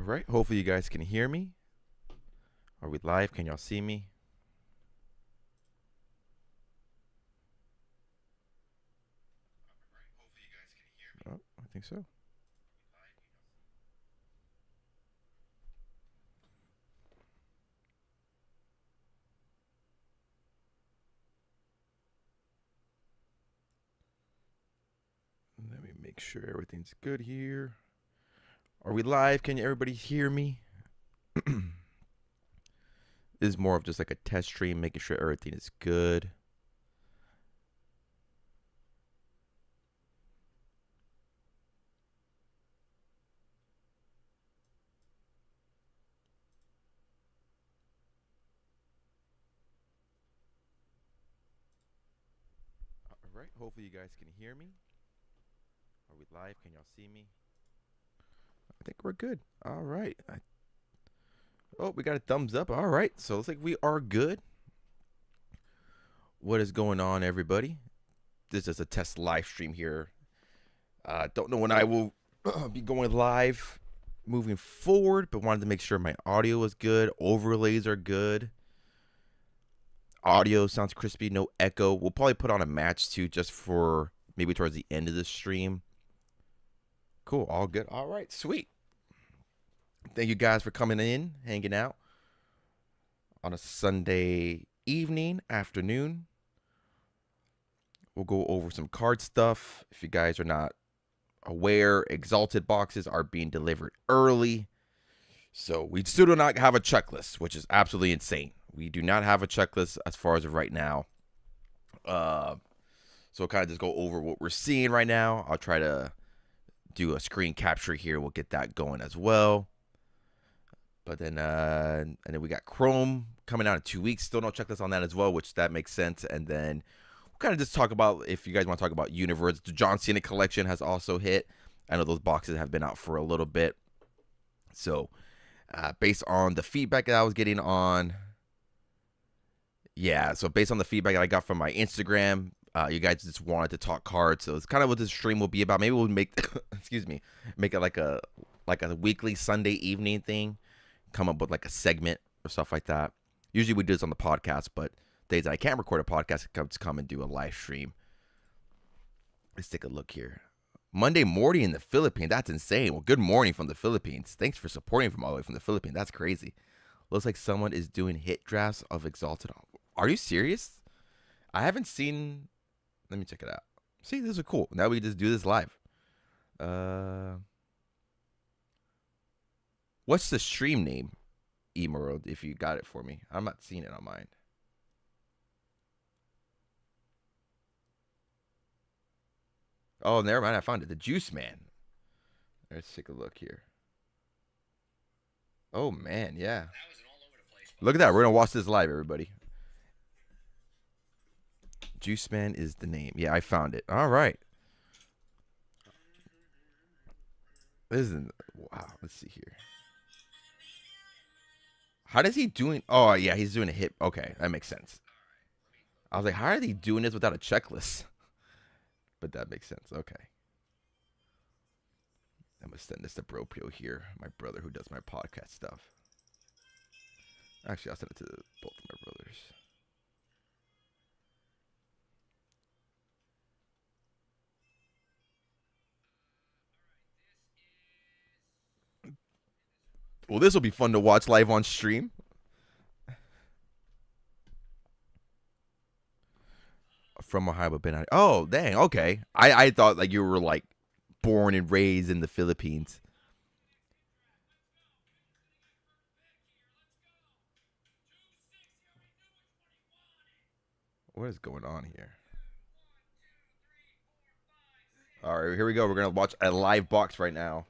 right. Hopefully you guys can hear me. Are we live? Can y'all see me? Oh, I think so. Let me make sure everything's good here. Are we live? Can everybody hear me? This is more of just like a test stream, making sure everything is good. All right. Hopefully you guys can hear me. Are we live? Can y'all see me? I think we're good. All right. Oh, we got a thumbs up. All right. So it looks like we are good. What is going on, everybody? This is a test live stream here. Don't know when I will be going live moving forward, but wanted to make sure my audio is good. Overlays are good. Audio sounds crispy, no echo. We'll probably put on a match too, just for maybe towards the end of the stream. Cool, all good. All right, sweet. Thank you guys for coming in, hanging out on a Sunday evening, afternoon. We'll go over some card stuff. If you guys are not aware, Exalted boxes are being delivered early. So we still do not have a checklist, which is absolutely insane. We do not have a checklist as far as of right now. So I'll kind of just go over what we're seeing right now. I'll try to do a screen capture here. We'll get that going as well. But then, and then we got Chrome coming out in 2 weeks. Still no checklist on that as well, which that makes sense. And then we'll kind of just talk about, if you guys want to talk about Universe, the John Cena collection has also hit. I know those boxes have been out for a little bit. So based on the feedback that I was getting on, so based on the feedback that I got from my Instagram, you guys just wanted to talk cards. So it's kind of what this stream will be about. Maybe we'll make, make it like a weekly Sunday evening thing. Come up with like a segment or stuff like that. Usually we do this on the podcast, but days that I can't record a podcast, come and do a live stream. Let's take a look here. Monday morning in the Philippines. That's insane. Well, good morning from the Philippines. Thanks for supporting from all the way from the Philippines. That's crazy. Looks like someone is doing hit drafts of Exalted. Are you serious? I haven't seen. Let me check it out. See, this is cool. Now we just do this live. What's the stream name, Emerald, if you got it for me? I'm not seeing it on mine. Oh, never mind. I found it. The Juice Man. Let's take a look here. Oh, man. Yeah. Look at that. We're going to watch this live, everybody. Juice Man is the name. Yeah, I found it. All right. This is, wow. Let's see here. How does he doing? Oh, yeah, he's doing a hit. Okay, that makes sense. I was like, how are they doing this without a checklist? But that makes sense. Okay. I'm going to send this to Bropio here, my brother who does my podcast stuff. Actually, I'll send it to both of my brothers. Well, this will be fun to watch live on stream. From Ohio, but oh, dang, okay. I thought like you were like born and raised in the Philippines. What is going on here? All right, here we go. We're gonna watch a live box right now.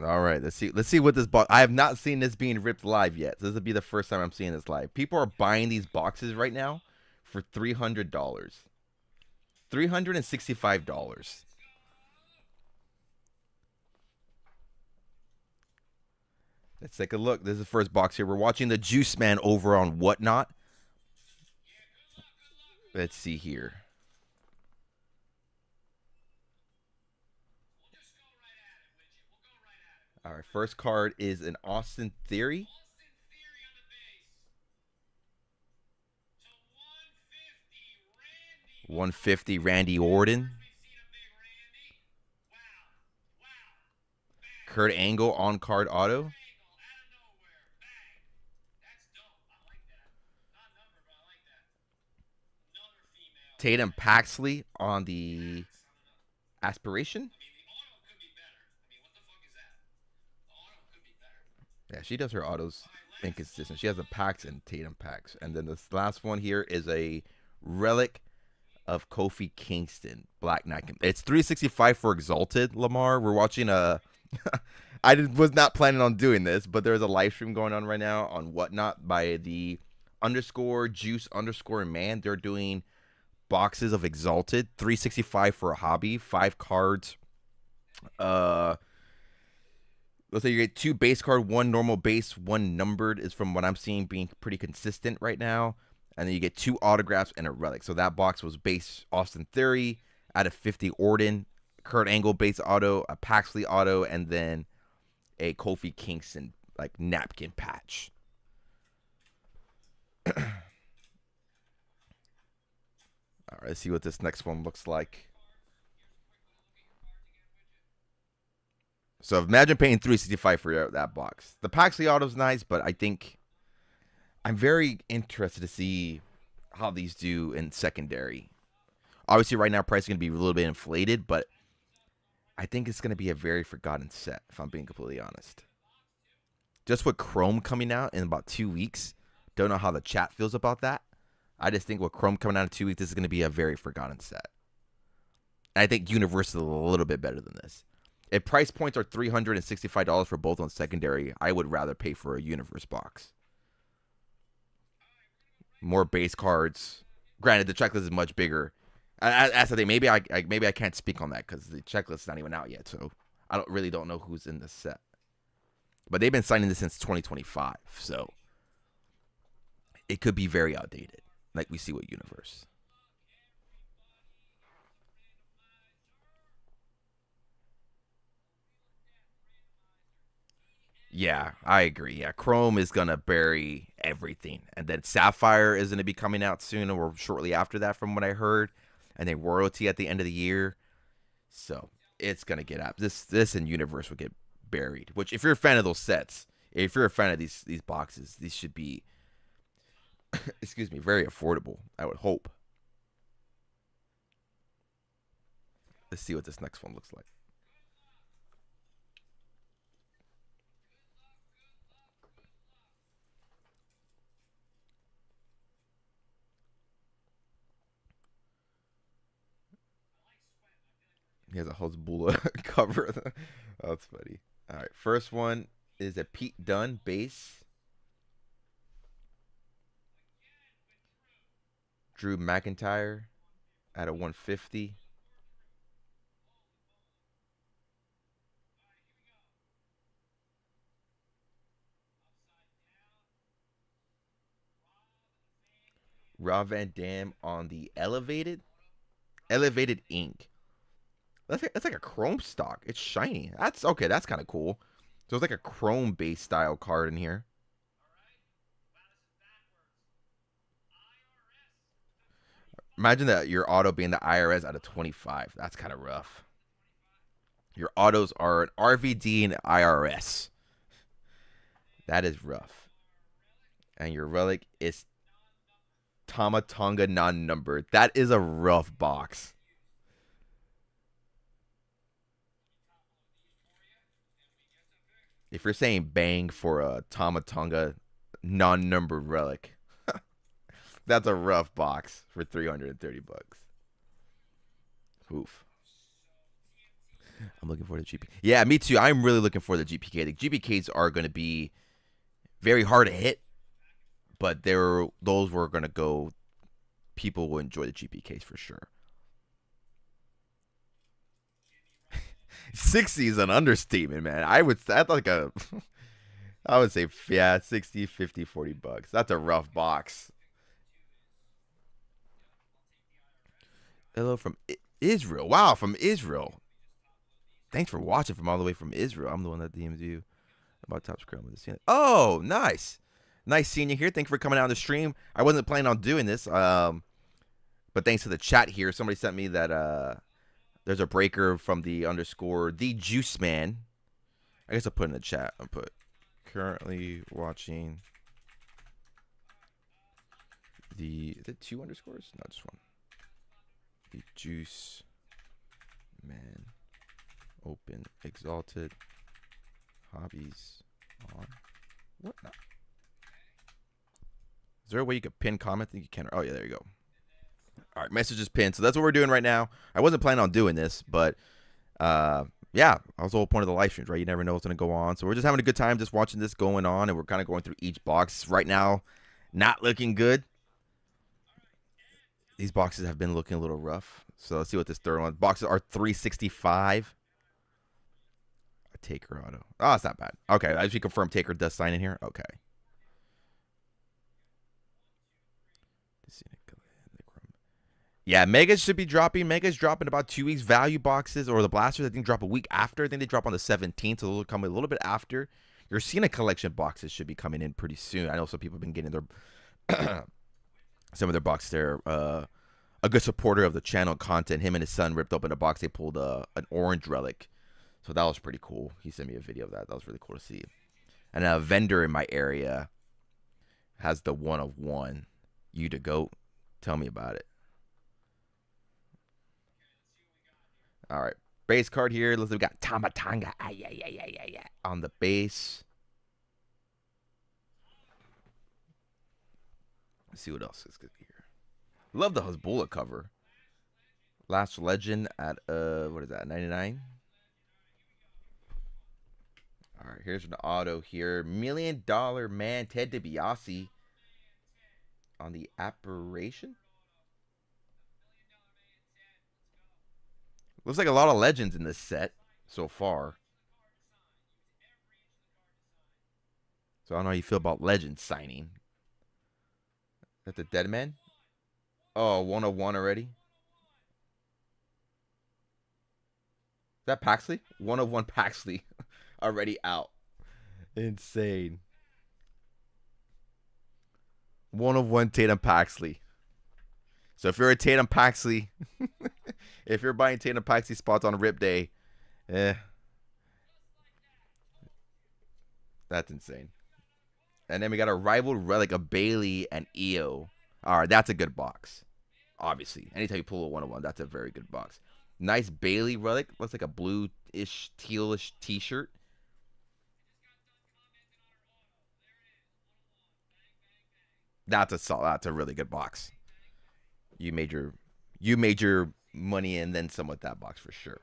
All right, let's see. Let's see what this box. I have not seen this being ripped live yet. So this will be the first time I'm seeing this live. People are buying these boxes right now for $300, $365. Let's take a look. This is the first box here. We're watching the Juice Man over on Whatnot. Let's see here. All right, first card is an Austin Theory. 150 Randy Orton. Kurt Angle on card auto. Tatum Paxley on the aspiration. Yeah, she does her autos inconsistent. She has a Pax and Tatum Pax. And then this last one here is a relic of Kofi Kingston, Black Knight. It's 365 for Exalted, Lamar. We're watching a. Was not planning on doing this, but there's a live stream going on right now on Whatnot by the underscore juice underscore man. They're doing boxes of Exalted, 365 for a hobby, 5 cards. Let's say you get 2 base card, 1 normal base, 1 numbered is from what I'm seeing being pretty consistent right now. And then you get 2 autographs and a relic. So that box was base Austin Theory out of 50 Orton, Kurt Angle base auto, a Paxley auto, and then a Kofi Kingston like napkin patch. All right, let's see what this next one looks like. So imagine paying $365 for that box. The Paxley auto's nice, but I think I'm very interested to see how these do in secondary. Obviously, right now, price is going to be a little bit inflated, but I think it's going to be a very forgotten set, if I'm being completely honest. Just with Chrome coming out in about 2 weeks, don't know how the chat feels about that. I just think with Chrome coming out in 2 weeks, this is going to be a very forgotten set. And I think Universe is a little bit better than this. If price points are $365 for both on secondary, I would rather pay for a Universe box. More base cards. Granted, the checklist is much bigger. As I think, maybe I can't speak on that because the checklist is not even out yet, so I don't know who's in this set. But they've been signing this since 2025, so it could be very outdated, like we see with Universe. Yeah, I agree. Yeah, Chrome is gonna bury everything, and then Sapphire is gonna be coming out soon, or shortly after that, from what I heard, and then Royalty at the end of the year. So it's gonna get up. This and Universe will get buried. Which, if you're a fan of those sets, if you're a fan of these boxes, these should be, excuse me, very affordable. I would hope. Let's see what this next one looks like. He has a Hezbollah cover. That's funny. All right, first one is a Pete Dunne base. Drew McIntyre at a 150. Rob Van Dam on the elevated ink. That's like a chrome stock. It's shiny. That's okay. That's kind of cool. So it's like a chrome based style card in here. Imagine that your auto being the IRS out of 25. That's kind of rough. Your autos are an RVD and IRS. That is rough. And your relic is Tama Tonga non-numbered. That is a rough box. If you're saying bang for a Tama Tonga non-numbered relic, that's a rough box for $330. Oof. I'm looking for the GP. Yeah, me too. I'm really looking for the GPK. The GPKs are going to be very hard to hit, but those were going to go. People will enjoy the GPKs for sure. 60 is an understatement, man. That's like a. I would say, yeah, 60, 50, $40. That's a rough box. Hello from Israel. Wow, from Israel. Thanks for watching from all the way from Israel. I'm the one that DM'd you about Top Scrum with the scene. Oh, nice. Nice seeing you here. Thank you for coming out on the stream. I wasn't planning on doing this, but thanks to the chat here, somebody sent me that there's a breaker from the underscore the Juice Man. I guess I'll put in the chat. I'll put currently watching the, is it 2 underscores? No, just 1. The Juice Man. Open exalted hobbies on. What? No. Is there a way you could pin comment? I think you can. Oh yeah, there you go. All right, message is pinned. So that's what we're doing right now. I wasn't planning on doing this, but yeah, that was the whole point of the live streams, right? You never know what's gonna go on. So we're just having a good time just watching this going on, and we're kind of going through each box right now. Not looking good. These boxes have been looking a little rough. So let's see what this third one. Boxes are 365. A Taker auto. Oh, it's not bad. Okay, as we confirm, Taker does sign in here. Okay. Yeah, Megas should be dropping. Megas dropping about 2 weeks. Value boxes or the blasters, I think, drop a week after. I think they drop on the 17th, so they'll come a little bit after. Your Cena collection boxes should be coming in pretty soon. I know some people have been getting their some of their boxes there. A good supporter of the channel content, him and his son ripped open a box. They pulled an orange relic, so that was pretty cool. He sent me a video of that. That was really cool to see. And a vendor in my area has the 1 of 1. You Dugout. Tell me about it. All right, base card here. We got Tamatanga on the base. Let's see what else is good here. Love the Hezbollah cover. Last Legend at what is that? 99. All right, here's an auto here. $1 Million Man Ted DiBiase on the Apparition. Looks like a lot of legends in this set so far. So I don't know how you feel about legends signing. That's the Dead Man. Oh, 1 of 1 already. Is that Paxley? 1 of 1 Paxley already out. Insane. 1 of 1 Tatum Paxley. So if you're a Tatum Paxley, if you're buying Tatum Paxley spots on Rip Day, that's insane. And then we got a rival relic of Bailey and EO. All right, that's a good box. Obviously, anytime you pull a 1 of 1, that's a very good box. Nice Bailey relic. Looks like a blue-ish, tealish T-shirt. That's a really good box. You made your money and then some with that box for sure.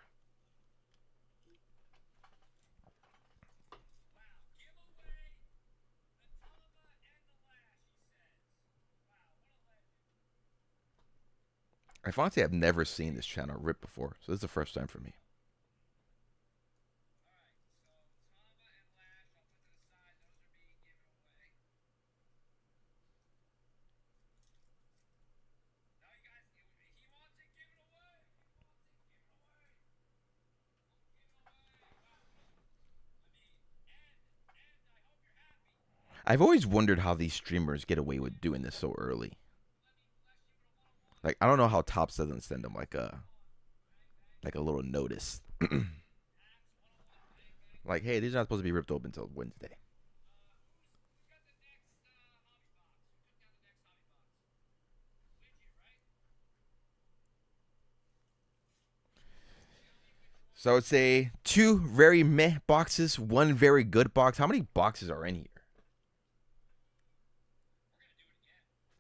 I honestly have never seen this channel rip before, so this is the first time for me. I've always wondered how these streamers get away with doing this so early. Like, I don't know how Topps doesn't send them like a little notice. Like, hey, these are not supposed to be ripped open until Wednesday. So I would say 2 very meh boxes, 1 very good box. How many boxes are in here?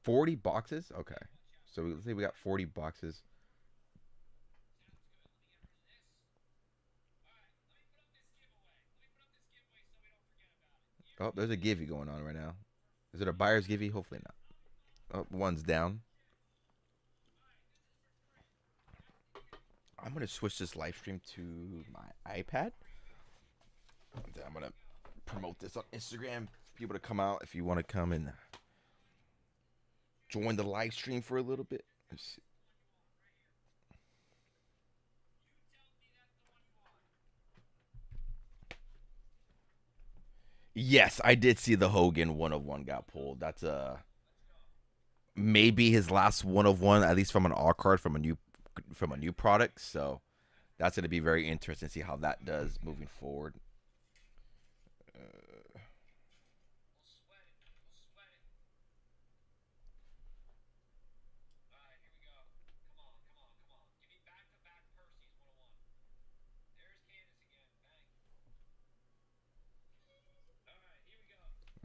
40 boxes? Okay. So let's say we got 40 boxes. Oh, there's a givey going on right now. Is it a buyer's givey? Hopefully not. Oh, 1's down. I'm going to switch this live stream to my iPad. I'm going to promote this on Instagram for people to come out if you want to come and join the live stream for a little bit. Let's see. Yes, I did see the Hogan 1 of 1 got pulled. That's maybe his last 1 of 1, at least from an all card from a new product. So that's going to be very interesting to see how that does moving forward.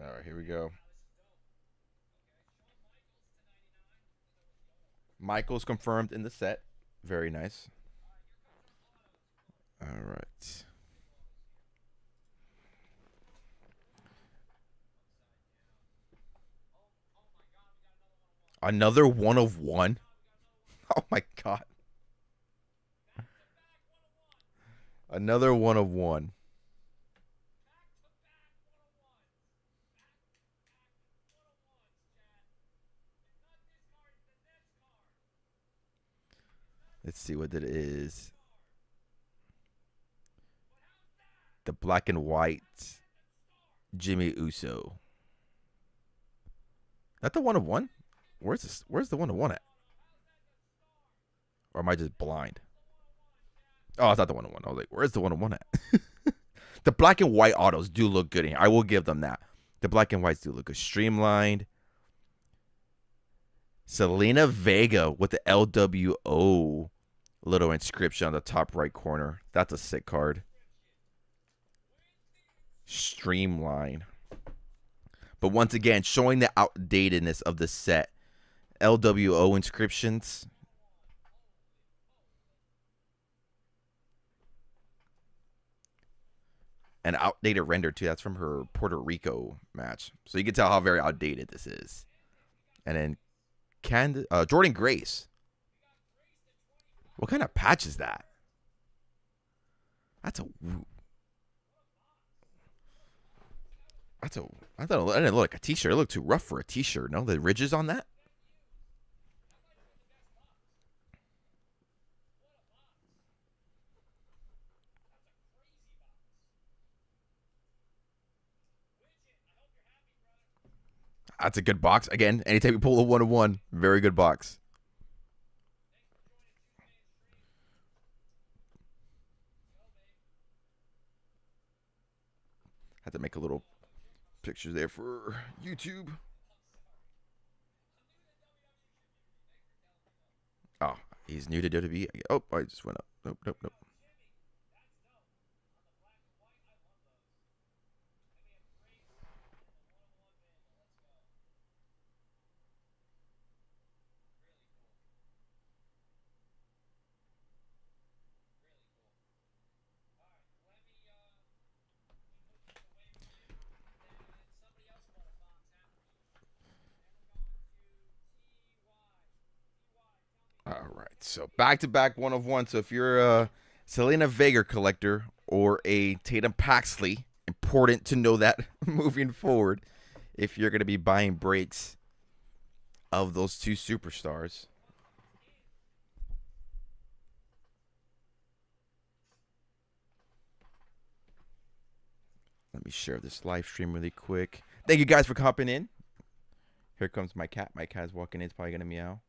All right, here we go. Michael's confirmed in the set. Very nice. All right. Another 1 of 1. Oh my god. Another 1 of 1. Let's see what it is. The black and white Jimmy Uso. That the 1 of 1? Where's this? Where's the 1 of 1 at? Or am I just blind? Oh, it's not the 1 of 1. I was like, where's the 1 of 1 at? The black and white autos do look good in here. I will give them that. The black and whites do look good. Streamlined. Selena Vega with the LWO little inscription on the top right corner. That's a sick card. Streamline. But once again, showing the outdatedness of the set. LWO inscriptions. An outdated render too. That's from her Puerto Rico match. So you can tell how very outdated this is. And then Jordan Grace. What kind of patch is that? That's a. That's a. I thought it didn't look like a t-shirt. It looked too rough for a t-shirt. No, the ridges on that. That's a good box. Again, anytime you pull a 1 of 1, very good box. Had to make a little picture there for YouTube. Oh, he's new to WWE. Oh, I just went up. Nope, nope, nope. All right. So back to back 1 of 1. So if you're a Selena Vega collector or a Tatum Paxley, important to know that moving forward if you're going to be buying breaks of those two superstars. Let me share this live stream really quick. Thank you guys for hopping in. Here comes my cat. My cat's walking in. It's probably going to meow.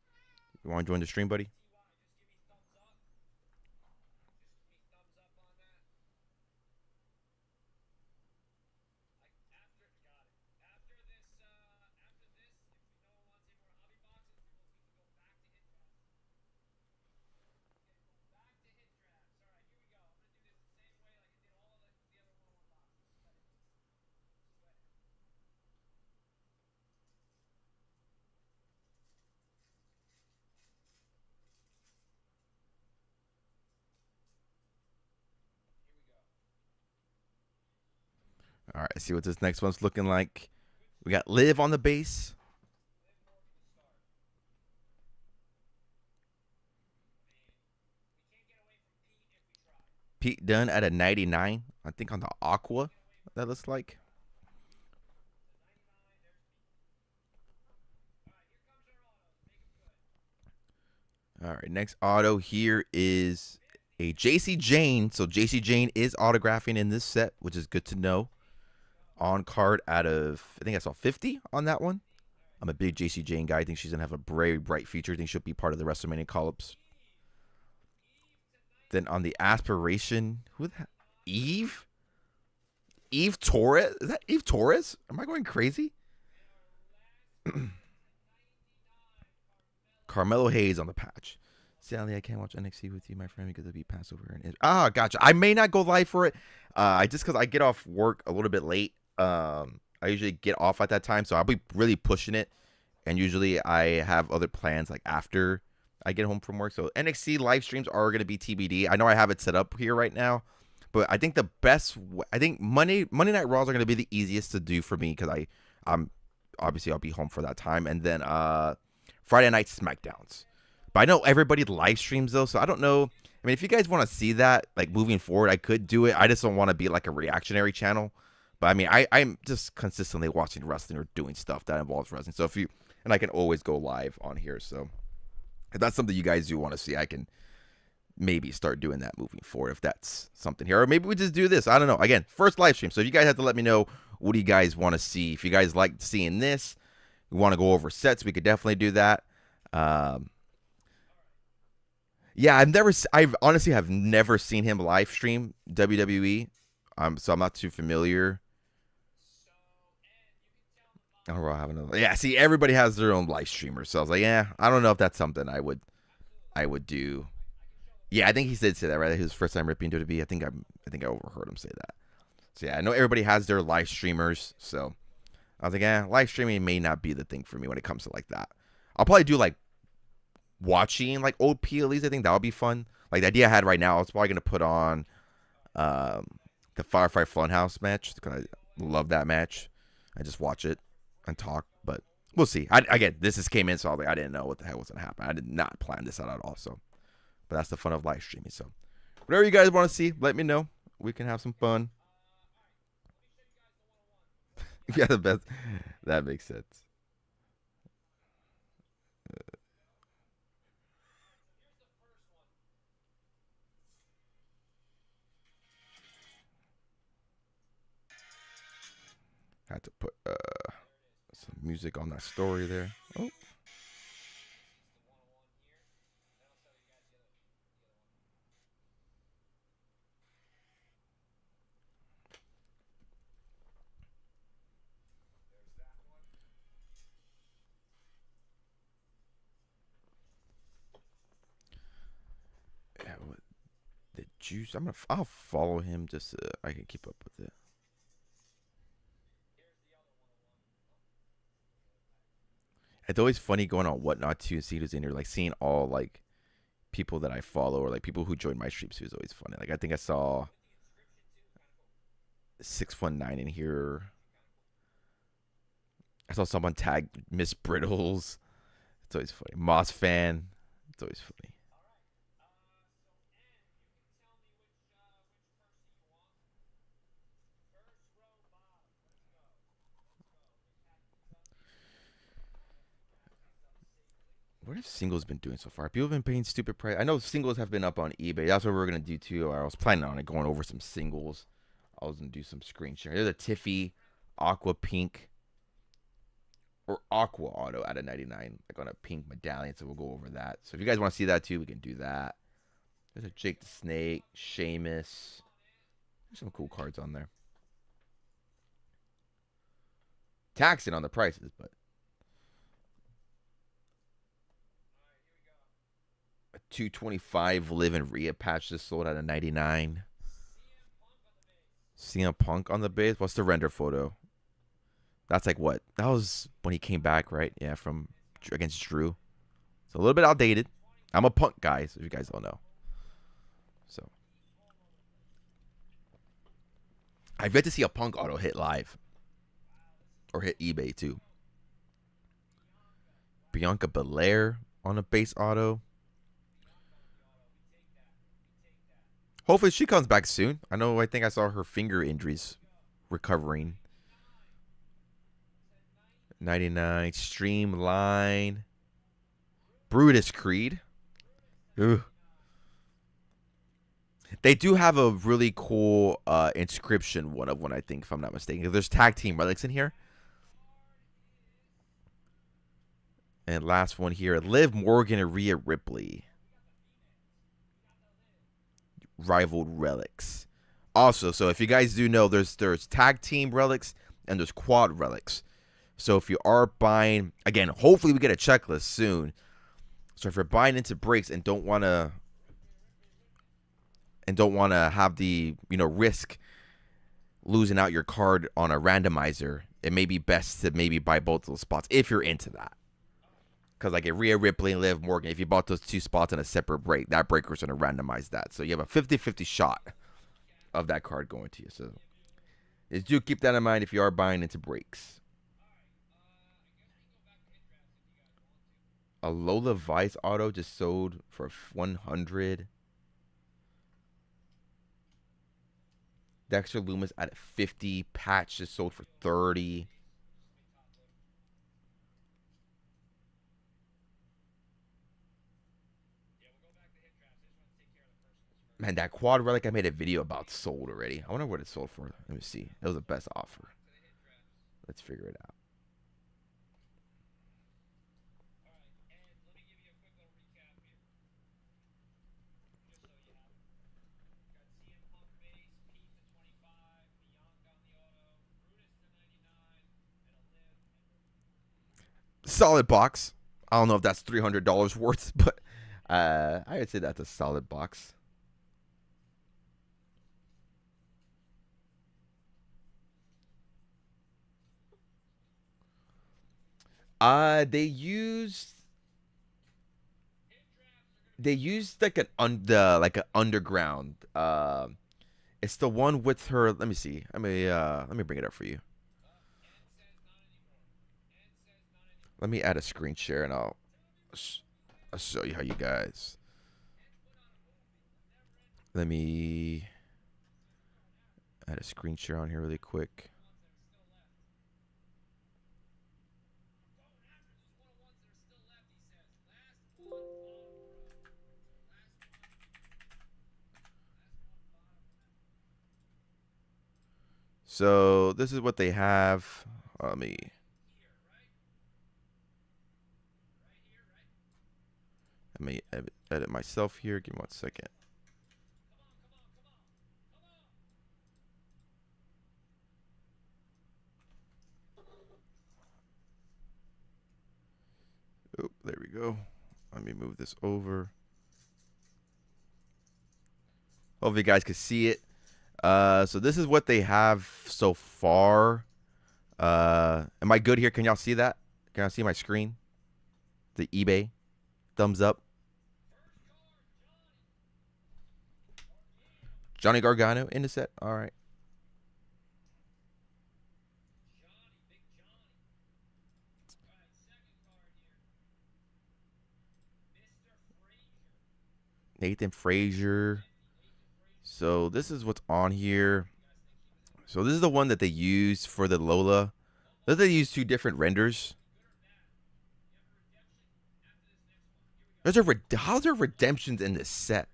You want to join the stream, buddy? All right, let's see what this next one's looking like. We got Liv on the base. Pete Dunne at a 99. I think on the Aqua, that looks like. All right, next auto here is a JC Jane. So JC Jane is autographing in this set, which is good to know. on card out of, I think I saw 50 on that one. I'm a big JC Jane guy. I think she's going to have a very bright future. I think she'll be part of the WrestleMania call-ups. Then on the aspiration, who the hell? Eve? Eve Torres? Is that Eve Torres? Am I going crazy? Carmelo Hayes on the patch. Sally, I can't watch NXT with you, my friend, because it'll be Passover. Gotcha. I may not go live for it. I just because I get off work a little bit late. I usually get off at that time, so I'll be really pushing it. And usually I have other plans like after I get home from work. So NXT live streams are going to be TBD. I know I have it set up here right now, but I think the best. I think Monday Night Raws are going to be the easiest to do for me because I'm obviously I'll be home for that time, and then Friday night SmackDowns. But I know everybody live streams though, so I don't know. I mean, if you guys want to see that, like moving forward, I could do it. I just don't want to be like a reactionary channel. But I mean, I'm just consistently watching wrestling or doing stuff that involves wrestling. So and I can always go live on here. So if that's something you guys do want to see, I can maybe start doing that moving forward if that's something here. Or maybe we just do this. I don't know. Again, first live stream. So if you guys have to let me know, what do you guys want to see? If you guys like seeing this, we want to go over sets, we could definitely do that. Yeah, I've honestly have never seen him live stream WWE. So I'm not too familiar. Oh, we'll have another. Yeah, see, everybody has their own live streamer, so I was like, yeah, I don't know if that's something I would do. Yeah, I think he did say that, right? His first time ripping WWE. I think I overheard him say that. So yeah, I know everybody has their live streamers, so I was like, yeah, live streaming may not be the thing for me when it comes to like that. I'll probably do like watching like old PLEs. I think that would be fun. Like the idea I had right now, I was probably gonna put on the Firefly Funhouse match because I love that match. I just watch it and talk, but we'll see. Again, this just came in, so I didn't know what the hell was gonna happen. I did not plan this out at all. So, but that's the fun of live streaming. So, whatever you guys want to see, let me know. We can have some fun. Yeah, the best. That makes sense. Had to put some music on that story there. Oh. Yeah, the juice. I'll follow him just so I can keep up with it. It's always funny going on Whatnot too and see who's in here, like seeing all like people that I follow or like people who join my streams too is always funny. Like I think I saw 619 in here. I saw someone tag Miss Brittles. It's always funny. Moss fan. It's always funny. What have singles been doing so far? People have been paying stupid price. I know singles have been up on eBay. That's what we're gonna do too. I was planning on it, going over some singles. I was gonna do some screen share. There's a Tiffy, Aqua Pink, or Aqua Auto out of 99, like on a pink medallion. So we'll go over that. So if you guys want to see that too, we can do that. There's a Jake the Snake, Sheamus. There's some cool cards on there. Taxing on the prices, but a 225 Live and Rhea patch just sold out of 99. CM Punk on the base. What's the render photo? That's like what? That was when he came back, right? Yeah, from against Drew. So a little bit outdated. I'm a Punk guy, so if you guys don't know. So I've yet to see a Punk auto hit live or hit eBay too. Bianca Belair on a base auto. Hopefully she comes back soon. I think I saw her finger injuries recovering. 99 Streamline. Brutus Creed. Ooh. They do have a really cool inscription one of one, I think, if I'm not mistaken. There's tag team relics in here. And last one here, Liv Morgan and Rhea Ripley. Rivaled relics. Also, so if you guys do know, there's tag team relics and there's quad relics. So if you are buying, again, hopefully we get a checklist soon. So if you're buying into breaks and don't want to have the risk losing out your card on a randomizer, it may be best to maybe buy both those spots if you're into that. Because like a Rhea Ripley and Liv Morgan, if you bought those two spots in a separate break, that breaker's going to randomize that. So you have a 50-50 shot of that card going to you. So just do keep that in mind if you are buying into breaks. A Lola Vice auto just sold for 100. Dexter Loomis at 50. Patch just sold for 30. Man, that quad relic I made a video about sold already. I wonder what it sold for. Let me see. It was the best offer. Let's figure it out. Solid box. I don't know if that's $300 worth, but I would say that's a solid box. They used like an underground. It's the one with her. Let me see. Let me bring it up for you. Let me add a screen share and I'll show you how you guys. Let me add a screen share on here really quick. So this is what they have. Let me edit myself here. Give me 1 second. Oh, there we go. Let me move this over. Hopefully you guys can see it. So this is what they have so far. Am I good here? Can y'all see that? Can y'all see my screen? The eBay thumbs up. Johnny Gargano in the set. All right. Nathan Frazier. So this is what's on here. So this is the one that they use for the Lola. They use two different renders. How's there redemptions in this set?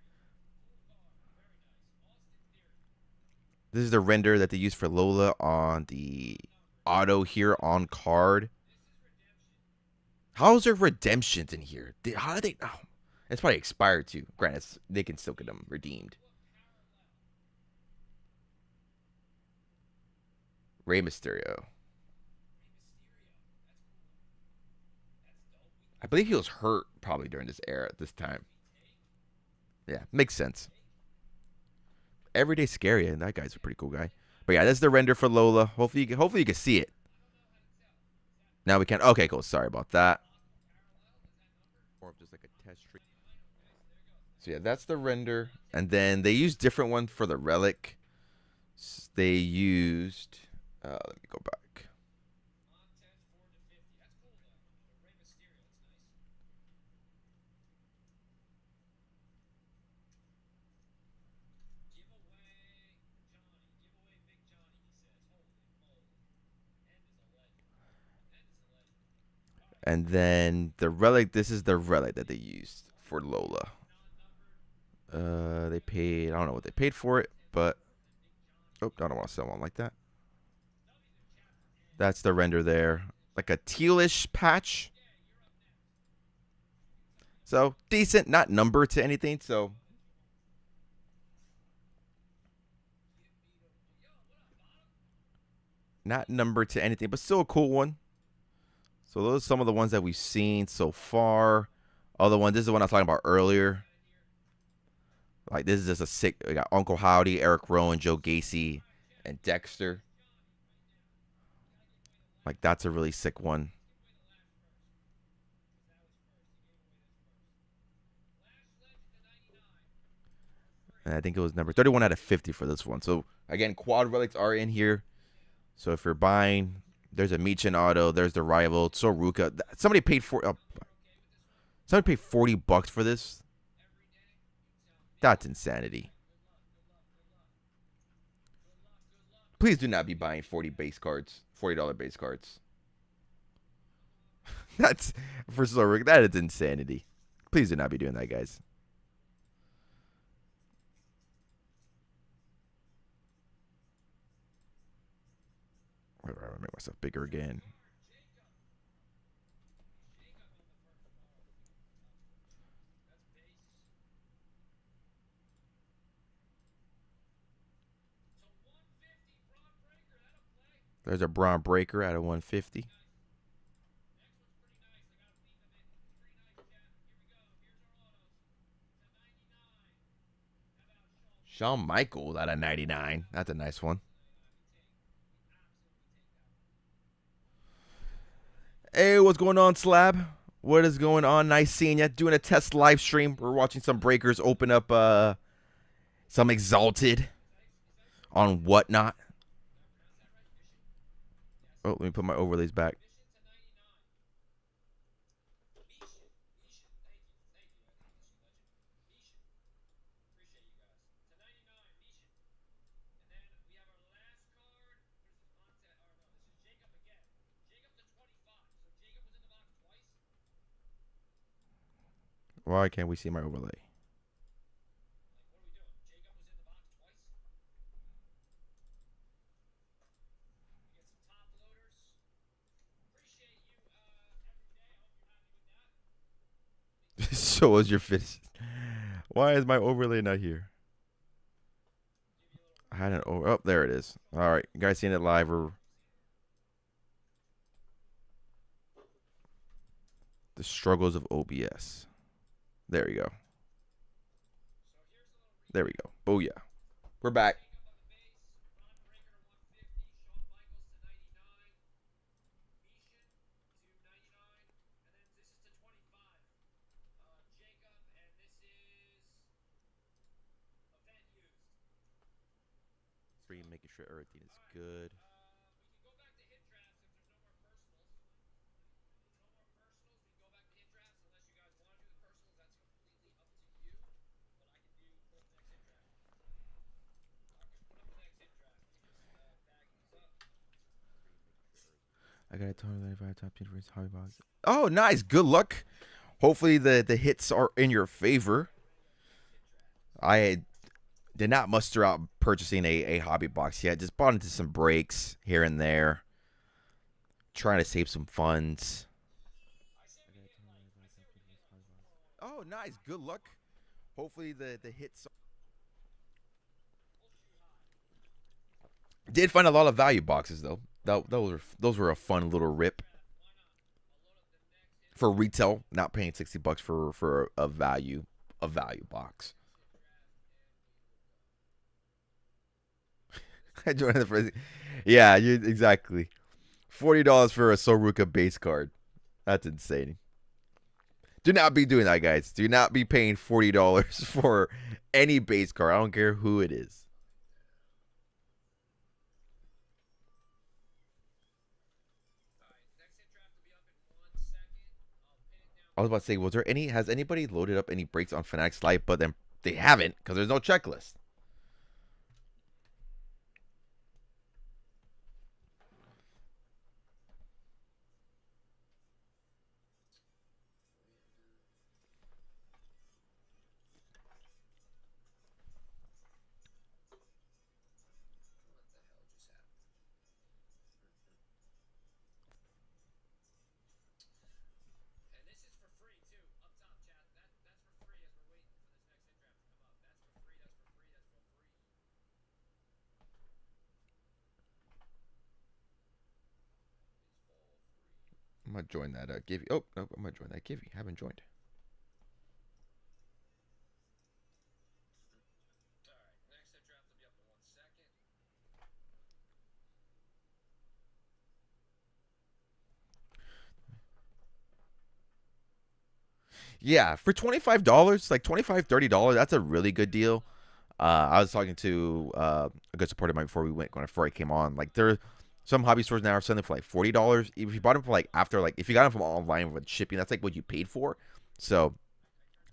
This is the render that they use for Lola on the auto here on card. How's there redemptions in here? How do they? Oh, it's probably expired too. Granted, they can still get them redeemed. Rey Mysterio. I believe he was hurt probably during this era at this time. Yeah, makes sense. Everyday Scary, and that guy's a pretty cool guy. But yeah, that's the render for Lola. Hopefully you can see it. Now we can. Okay, cool. Sorry about that. Or just like a test tree. So yeah, that's the render, and then they used different one for the relic. They used. Let me go back. And then the relic. This is the relic that they used for Lola. They paid. I don't know what they paid for it, but oh, I don't want to sell one like that. That's the render there, like a tealish patch. So decent, not number to anything. So not number to anything, but still a cool one. So those are some of the ones that we've seen so far. Other one, this is the one I was talking about earlier. Like this is just a sick. We got Uncle Howdy, Eric Rowan, Joe Gacy, and Dexter. Like that's a really sick one. And I think it was number 31 out of 50 for this one. So again, quad relics are in here. So if you're buying, there's a Michin auto, there's the rival, Soruka. Somebody paid $40 for this. That's insanity. Please do not be buying 40 base cards, $40 base cards. That's for Soruka. That is insanity. Please do not be doing that, guys. I'm gonna make myself bigger again. There's a Braun Breaker out of 150. Shawn Michaels out of 99. That's a nice one. Hey, what's going on, Slab? What is going on? Nice seeing you. Doing a test live stream. We're watching some breakers open up some Exalted on Whatnot. Oh, let me put my overlays back. Why can't we see my overlay? So was your fist. Why is my overlay not here? I had an over. Oh, there it is. All right, you guys seeing it live or the struggles of OBS? There you go. There we go. Booyah. We're back. Making sure everything is good. I got a total of 95 top 10 for his hobby box. Oh, nice. Good luck. Hopefully the hits are in your favor. I did not muster out purchasing a hobby box yet. Just bought into some breaks here and there. Trying to save some funds. Oh, nice. Good luck. Hopefully the hits. Did find a lot of value boxes though. Those were a fun little rip. For retail, not paying $60 for a value box. I joined the first. Yeah, exactly. $40 for a Soruka base card. That's insane. Do not be doing that, guys. Do not be paying $40 for any base card. I don't care who it is. I was about to say, has anybody loaded up any breaks on Fanatics Live? But then they haven't because there's no checklist. I'm gonna join that Givey. Oh no, I'm gonna join that Givey. Haven't joined. Yeah, for $25, like 25, $30, that's a really good deal. I was talking to a good supporter of mine before I came on. Like there, some hobby stores now are selling for like $40. If you bought them for like after like if you got them from online with shipping, that's like what you paid for. So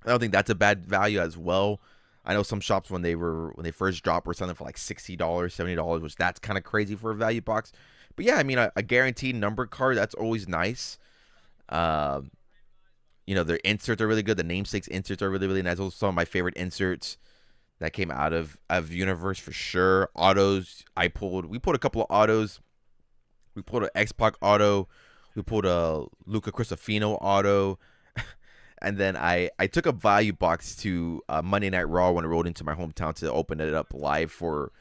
I don't think that's a bad value as well. I know some shops when they first dropped were selling for like $60, $70, which that's kind of crazy for a value box. But yeah, I mean a guaranteed number card that's always nice. Um, their inserts are really good. The namesakes inserts are really nice. Those are some of my favorite inserts that came out of Universe for sure. Autos, we pulled a couple of autos. We pulled an X Pac auto. We pulled a Luca Cristofino auto. And then I took a value box to Monday Night Raw when I rode into my hometown to open it up live for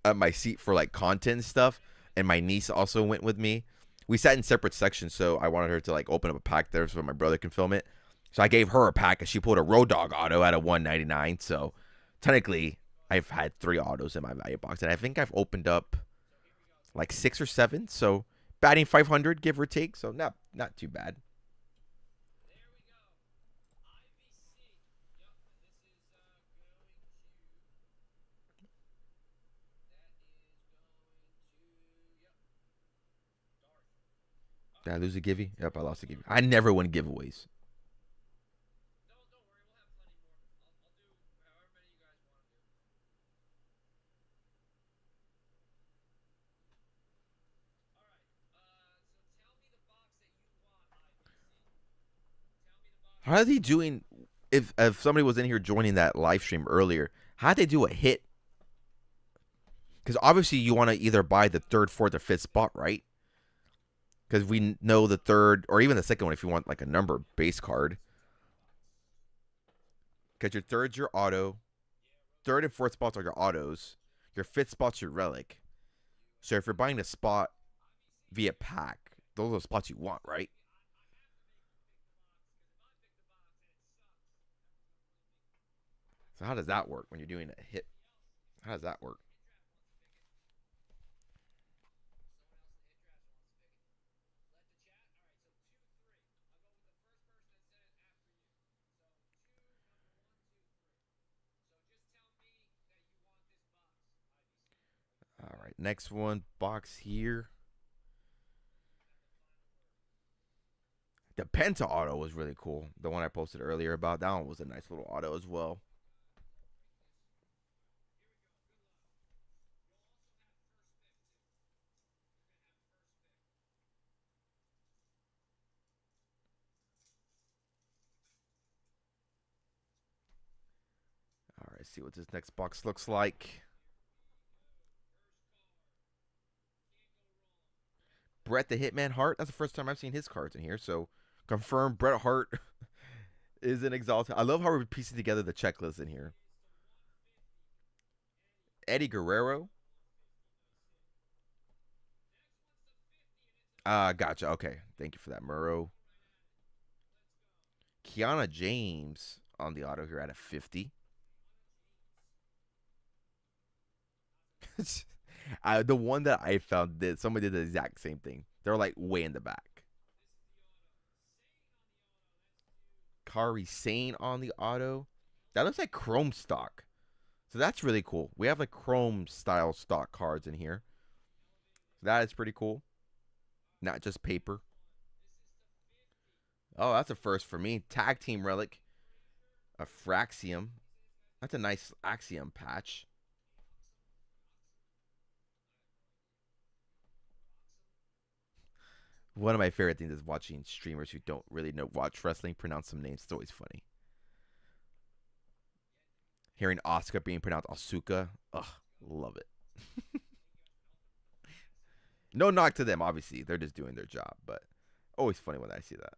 my seat for like content stuff. And my niece also went with me. We sat in separate sections, so I wanted her to like open up a pack there so my brother can film it. So I gave her a pack, and she pulled a Road Dog auto at a 199. So technically, I've had 3 autos in my value box, and I think I've opened up like 6 or 7. So batting 500, give or take. So not too bad. Did I lose a givey? Yep, I lost a givey. I never win giveaways. How are they doing? If somebody was in here joining that live stream earlier, how'd they do a hit? Because obviously you want to either buy the third, fourth, or fifth spot, right? Because we know the third or even the second one if you want like a number base card. Because your third's your auto, third and fourth spots are your autos, your fifth spot's your relic. So if you're buying a spot via pack, those are the spots you want, right? So how does that work when you're doing a hit? How does that work? All right, next one box here. The Penta auto was really cool. The one I posted earlier about that one was a nice little auto as well. All right, see what this next box looks like. Bret the Hitman Hart. That's the first time I've seen his cards in here. So confirmed Bret Hart is an exalted. I love how we're piecing together the checklist in here. Eddie Guerrero. Gotcha. Okay. Thank you for that, Murrow. Kiana James on the auto here at a 50. The one that I found did somebody did the exact same thing. They're like way in the back. Kari Sane on the auto. That looks like chrome stock. So that's really cool. We have like chrome style stock cards in here. That is pretty cool. Not just paper. Oh, that's a first for me. Tag team relic. A Fraxium. That's a nice Axiom patch. One of my favorite things is watching streamers who don't really know watch wrestling pronounce some names. It's always funny. Hearing Oscar being pronounced Asuka. Ugh, love it. No knock to them, obviously. They're just doing their job, but always funny when I see that.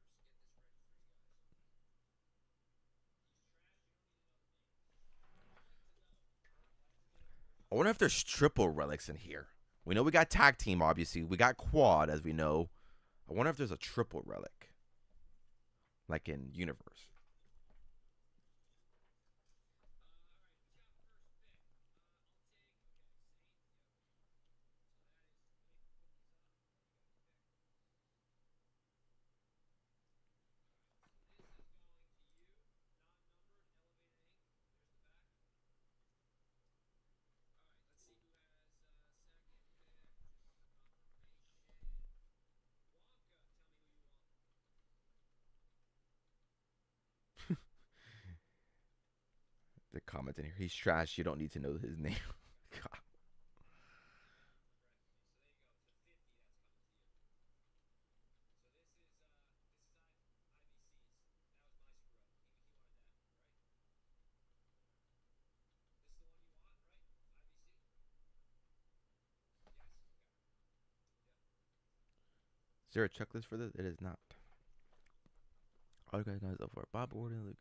I wonder if there's triple relics in here. We know we got tag team, obviously. We got quad, as we know. I wonder if there's a triple relic, like in Universe. The comment in here, he's trash. You don't need to know his name. God. Is there a checklist for this? It is not. All you guys know is over Bob Orton. Look.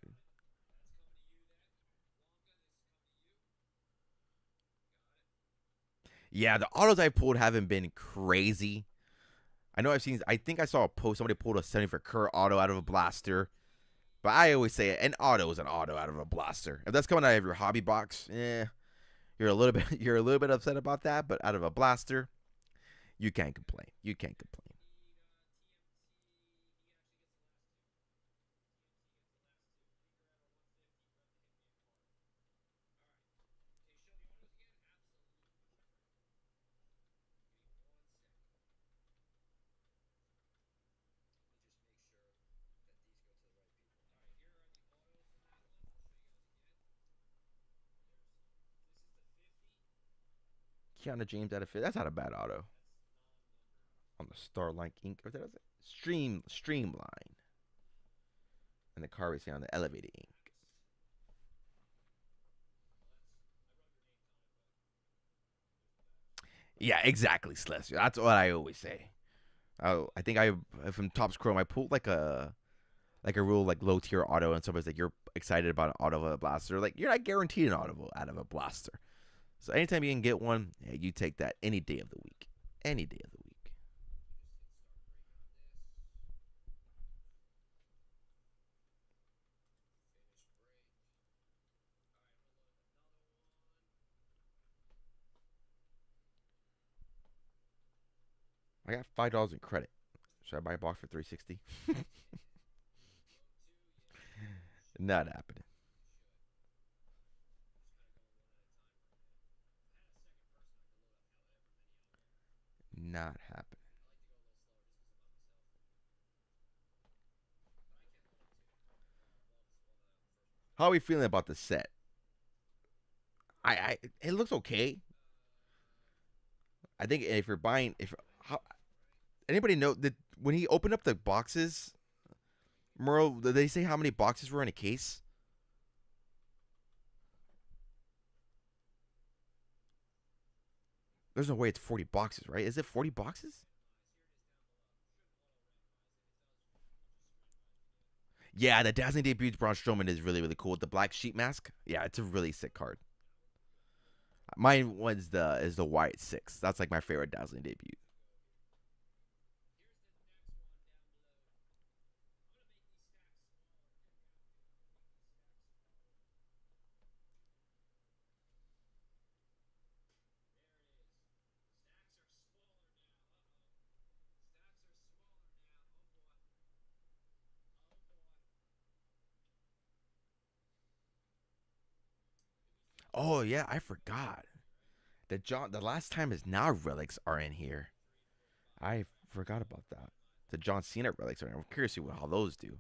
Yeah, the autos I pulled haven't been crazy. I know I've seen. I think I saw a post. Somebody pulled a 70 for Kurt auto out of a blaster. But I always say an auto is an auto out of a blaster. If that's coming out of your hobby box, you're a little bit you're a little bit upset about that. But out of a blaster, you can't complain. You can't complain. Keanu James out of fit. That's not a bad auto on the Starlink Ink. Or that is it? Streamline, and the car racing on the Elevated Ink. Yeah, exactly, Celestial. That's what I always say. I think I from Topps Chrome I pulled like a real like low tier auto, and somebody's like, you're excited about an auto of a blaster. Like you're not guaranteed an auto out of a blaster. So anytime you can get one, yeah, you take that any day of the week. Any day of the week. I got $5 in credit. Should I buy a box for 360? Not happening. Not happening. How are we feeling about the set? I it looks okay. I think if you're buying, if how, anybody know that when he opened up the boxes, Merle, did they say how many boxes were in a case? There's no way it's 40 boxes, right? Is it 40 boxes? Yeah, the Dazzling Debuts Braun Strowman is really, really cool. The black sheep mask. Yeah, it's a really sick card. Mine was the is the White Six. That's like my favorite Dazzling debut. Oh yeah, I forgot. The last time is now relics are in here. I forgot about that. The John Cena relics are in. I'm curious to see how those do.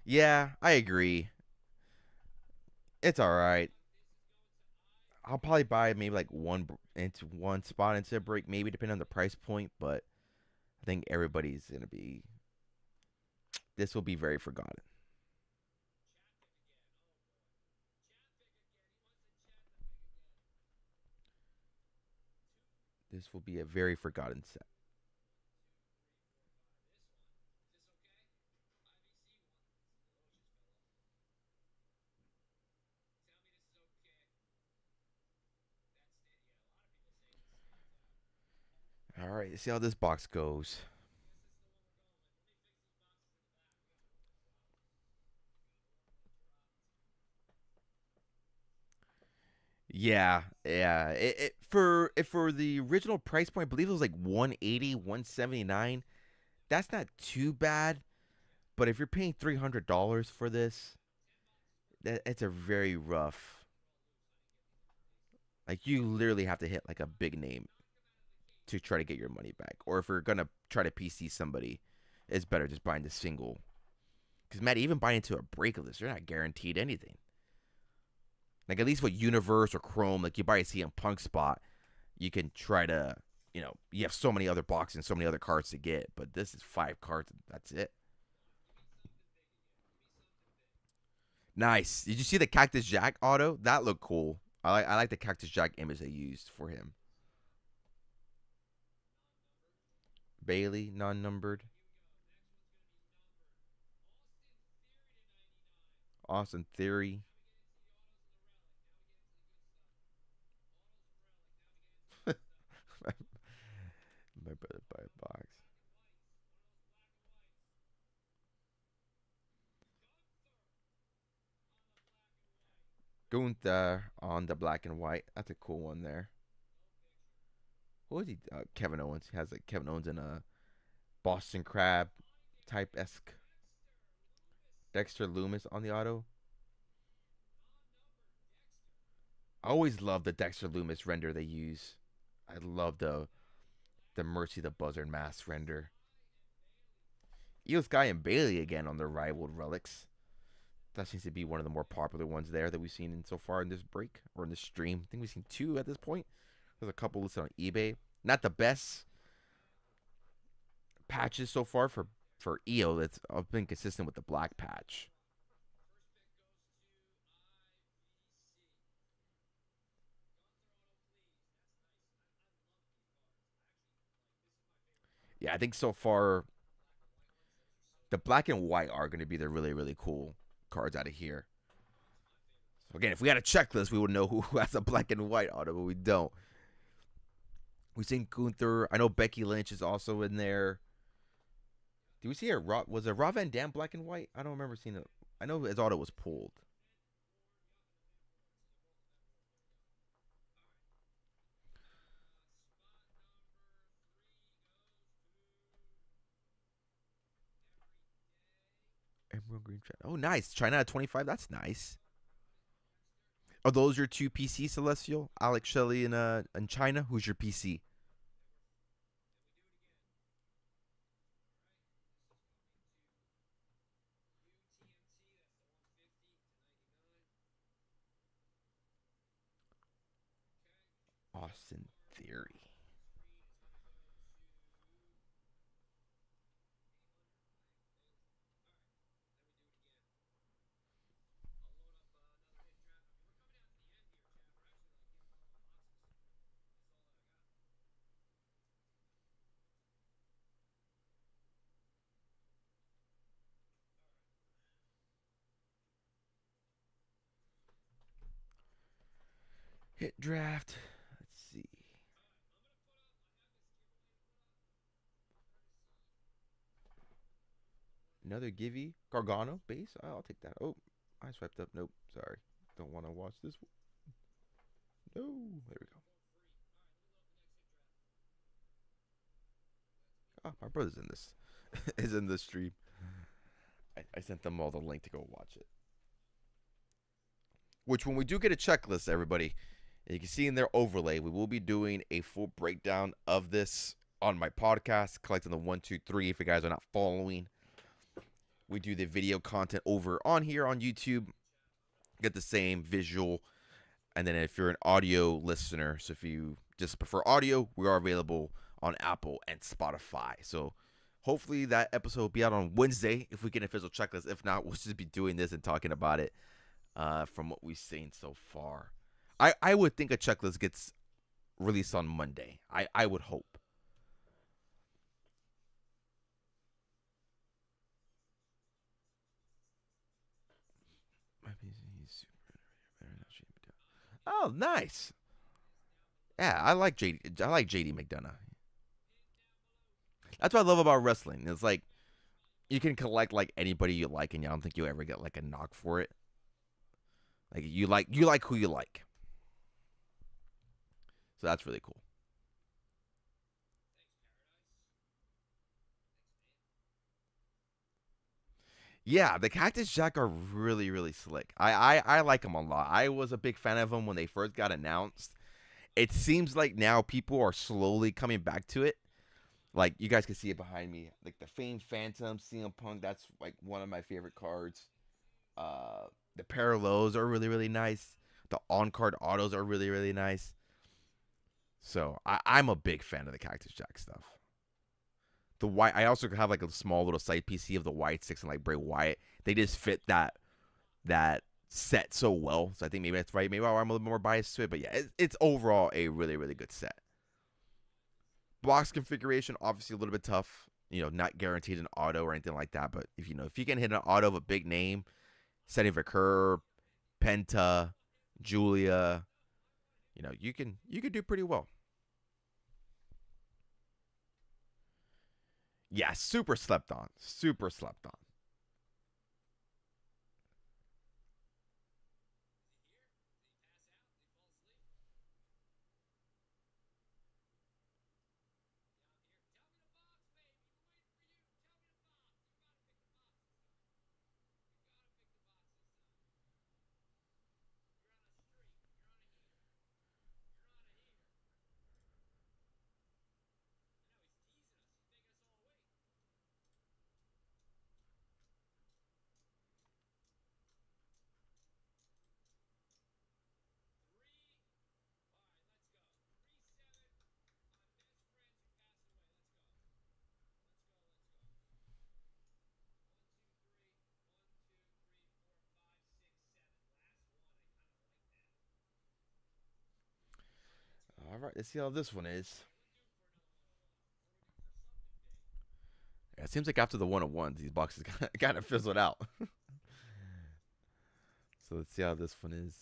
Yeah, I agree. It's all right. I'll probably buy maybe like into one spot into a break, maybe depending on the price point. But I think everybody's gonna be. This will be very forgotten. This will be a very forgotten set. All right. right, let's see how this box goes. Yeah, yeah. For the original price point, I believe it was like 180, 179. That's not too bad. But if you're paying $300 for this, it's a very rough. Like you literally have to hit like a big name to try to get your money back. Or if you're gonna try to PC somebody, it's better just buying the single. Because Matt, even buying into a break list, you're not guaranteed anything. Like at least with Universe or Chrome, like you buy a CM Punk spot, you can try to, you have so many other boxes and so many other cards to get. But this is 5 cards. That's it. Nice. Did you see the Cactus Jack auto? That looked cool. I like the Cactus Jack image they used for him. Bailey, non-numbered. Austin Theory. My brother buy a box. Gunther on the black and white. That's a cool one there. What was he? Kevin Owens. He has like Kevin Owens in a Boston Crab type esque. Dexter Loomis on the auto. I always love the Dexter Loomis render they use. I love the Mercy the Buzzard mask render. Io Sky and Bailey again on their rivaled relics. That seems to be one of the more popular ones there that we've seen in so far in this break or in this stream. I think we've seen 2 at this point. There's a couple listed on eBay. Not the best patches so far for EO. That's been consistent with the black patch. Yeah, I think so far the black and white are going to be the really really cool cards out of here. So again, if we had a checklist, we would know who has a black and white auto, but we don't. We've seen Gunther. I know Becky Lynch is also in there. Did we see a was it Rob Van Dam black and white? I don't remember seeing it. I know his auto was pulled. Emerald Green China. Oh, nice. China at 25. That's nice. Are those your 2 PC Celestial? Alex Shelley and China? Who's your PC? Austin Theory. Hit draft. Let's see. Another Givey. Gargano base. I'll take that. Oh, I swiped up. Nope. Sorry. Don't want to watch this. No. There we go. Oh, my brother's in this. Is in this stream. I sent them all the link to go watch it. Which, when we do get a checklist, everybody, you can see in their overlay, we will be doing a full breakdown of this on my podcast, collecting the 1, 2, 3. If you guys are not following, we do the video content over on here on YouTube, get the same visual. And then if you're an audio listener, so if you just prefer audio, we are available on Apple and Spotify. So hopefully that episode will be out on Wednesday if we get an official checklist. If not, we'll just be doing this and talking about it from what we've seen so far. I would think a checklist gets released on Monday. I would hope. Oh, nice. Yeah, I like JD. I like JD McDonough. That's what I love about wrestling. It's like you can collect like anybody you like, and I don't think you'll ever get like a knock for it. Like you like who you like, so that's really cool. Yeah, the Cactus Jack are really really slick. I like them a lot. I was a big fan of them when they first got announced. It seems like now people are slowly coming back to it. Like you guys can see it behind me, like the famed Phantom CM Punk. That's like one of my favorite cards. Uh, the parallels are really really nice. The on card autos are really really nice. So I'm a big fan of the Cactus Jack stuff. The white, I also have like a small little side PC of the White Six and like Bray Wyatt. They just fit that set so well. So I think maybe that's right. Maybe I'm a little more biased to it, but yeah, it's overall a really really good set. Box configuration obviously a little bit tough. Not guaranteed an auto or anything like that. But if you can hit an auto of a big name, setting for Curb, Penta, Julia, you can do pretty well. Yeah, super slept on. Super slept on. All right, let's see how this one is. Yeah, it seems like after the one on ones, these boxes kind of fizzled out. So let's see how this one is.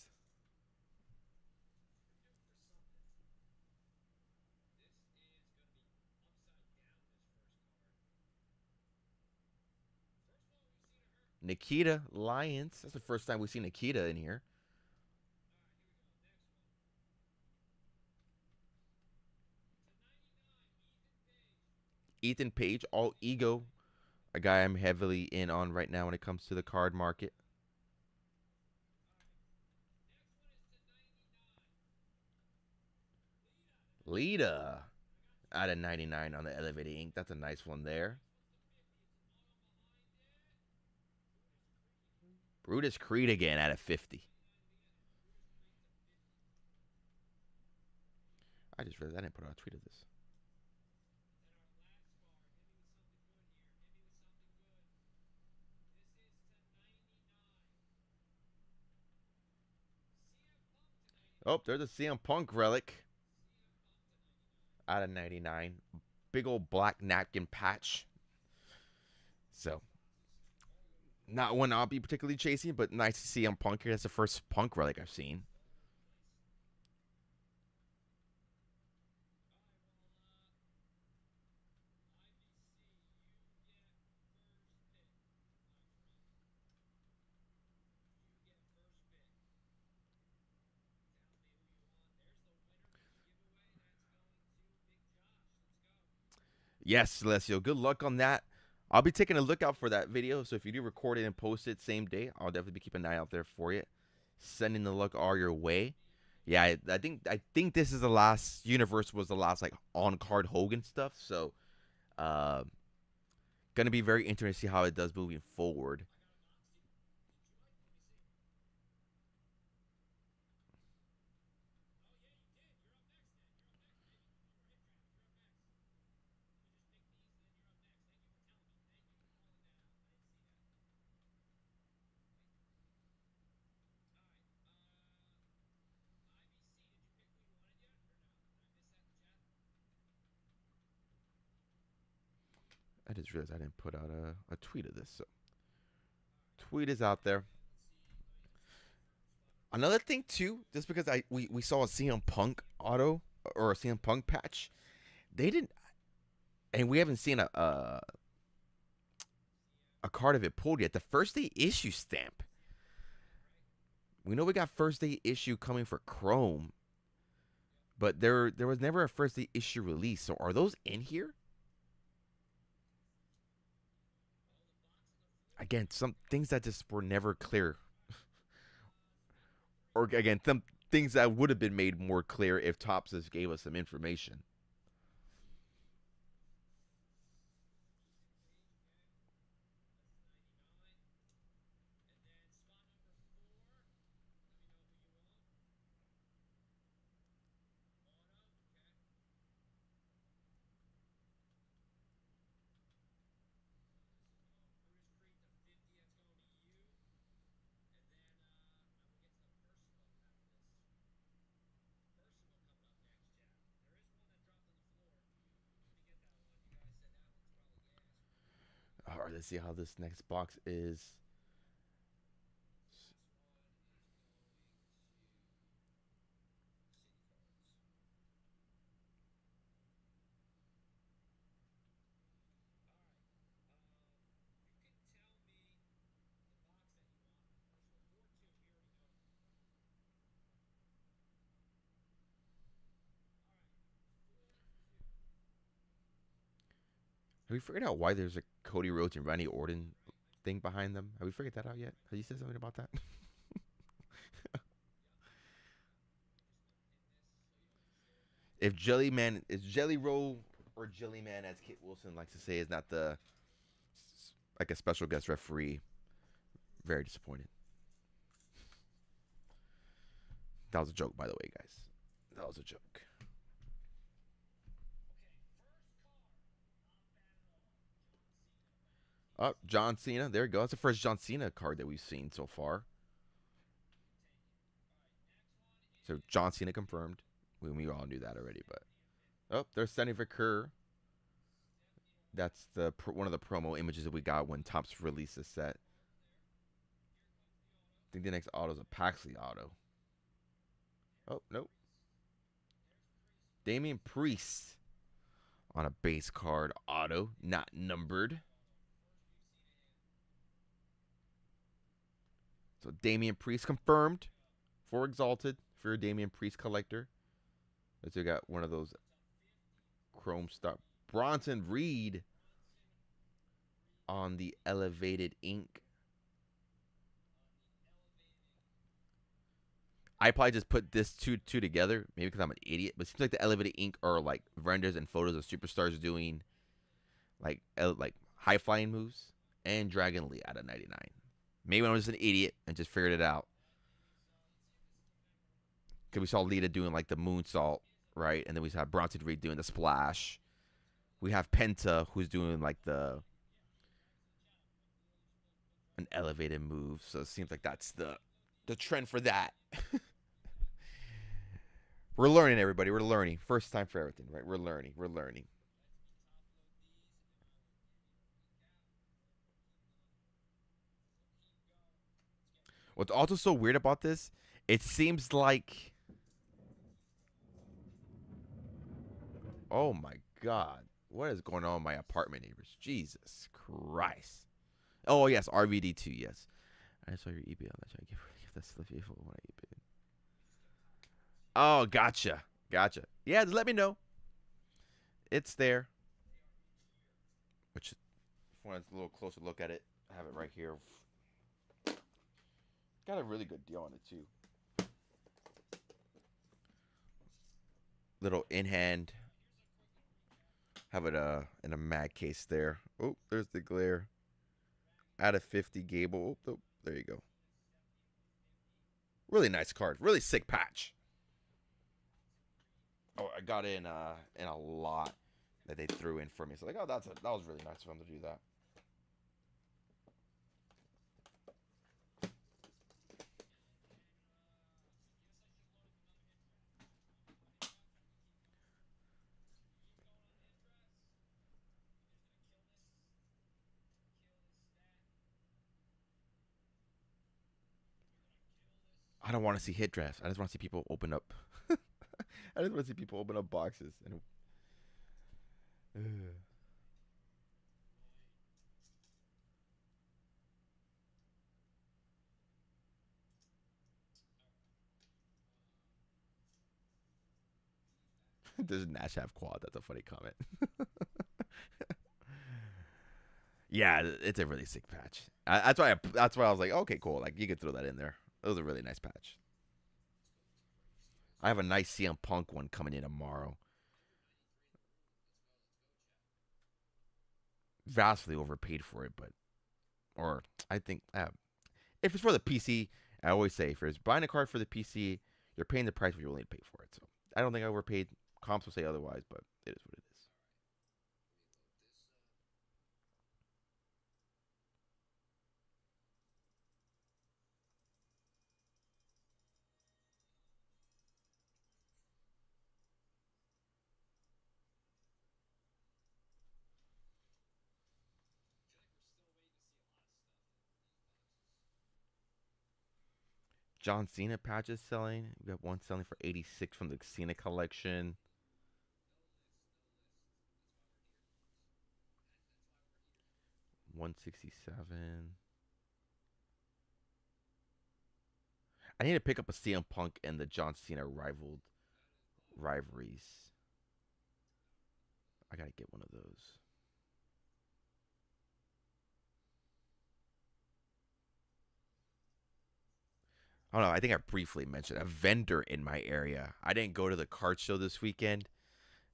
Nikita Lyons. That's the first time we've seen Nikita in here. Ethan Page, all ego. A guy I'm heavily in on right now when it comes to the card market. Lita out of 99 on the Elevated Ink. That's a nice one there. Brutus Creed again out of 50. I just realized I didn't put out a tweet of this. Oh, there's a CM Punk relic out of 99. Big old black napkin patch. So, not one I'll be particularly chasing, but nice to see CM Punk here. That's the first Punk relic I've seen. Yes, Celestio. Good luck on that. I'll be taking a look out for that video. So if you do record it and post it same day, I'll definitely be keeping an eye out there for you. Sending the luck all your way. Yeah, I think this is the last universe was the last like on card Hogan stuff. So uh gonna be very interesting to see how it does moving forward. I just realized I didn't put out a tweet of this. So tweet is out there. Another thing too, just because we saw a CM Punk auto or a CM Punk patch, they didn't. And we haven't seen a card of it pulled yet. The first day issue stamp. We know we got first day issue coming for Chrome, but there was never a first day issue release. So are those in here? Again, some things that just were never clear, or again, some things that would have been made more clear if Topps just gave us some information. All right, let's see how this next box is. Have we figured out why there's a Cody Rhodes and Randy Orton thing behind them? Have we figured that out yet? Have you said something about that? If Jellyman is Jelly Roll or Jellyman, as Kit Wilson likes to say, is not the like a special guest referee, very disappointed. That was a joke, by the way, guys. That was a joke. Oh, John Cena. There you go. That's the first John Cena card that we've seen so far. So John Cena confirmed. We all knew that already, but oh, there's Sonny Vancouver. That's the one of the promo images that we got when Topps released the set. I think the next auto is a Paxley auto. Oh, nope. Damian Priest on a base card auto, not numbered. So Damian Priest confirmed for Exalted for your Damian Priest collector. Let's see, we got one of those Chrome Star. Bronson Reed on the Elevated Ink. I probably just put this two together, maybe because I'm an idiot. But it seems like the Elevated Ink are like renders and photos of superstars doing like high flying moves and Dragon Lee out of 99. Maybe I was just an idiot and just figured it out. Because we saw Lita doing like the moonsault, right? And then we saw Bronson Reed doing the splash. We have Penta who's doing like an elevated move. So it seems like that's the trend for that. We're learning, everybody. We're learning. First time for everything, right? We're learning. We're learning. What's also so weird about this, it seems like, oh my God, what is going on with my apartment neighbors? Jesus Christ. Oh, yes, RVD2, yes. I saw your EB on that. I give that's the vehicle when I EB. Oh, gotcha. Gotcha. Yeah, just let me know. It's there. Which, if you want a little closer look at it, I have it right here. Got a really good deal on it, too. Little in hand. Have it in a mag case there. Oh, there's the glare. Out of 50 Gable. Oh, there you go. Really nice card. Really sick patch. Oh, I got in a lot that they threw in for me. So like, oh, that was really nice of them to do that. I don't want to see hit drafts. I just want to see people open up. I just want to see people open up boxes. And Does Nash have quad? That's a funny comment. Yeah, it's a really sick patch. That's why I was like, okay, cool. Like you could throw that in there. It was a really nice patch. I have a nice CM Punk one coming in tomorrow. Vastly overpaid for it, but or I think if it's for the PC, I always say if you're buying a card for the PC, you're paying the price what you're willing to pay for it. So I don't think I overpaid. Comps will say otherwise, but it is what it is. John Cena patches selling. We got one selling for 86 from the Cena collection. 167. I need to pick up a CM Punk and the John Cena rivalries. I gotta get one of those. I don't know. I think I briefly mentioned a vendor in my area. I didn't go to the card show this weekend,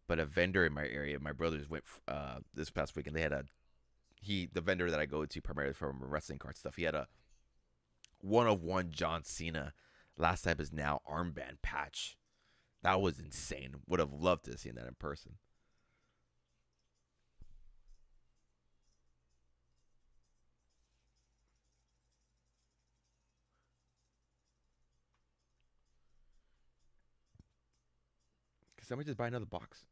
but a vendor in my area. My brothers went this past weekend. They had the vendor that I go to primarily for wrestling card stuff. He had a 1 of 1 John Cena last time is now armband patch. That was insane. Would have loved to have seen that in person. Can somebody just buy another box?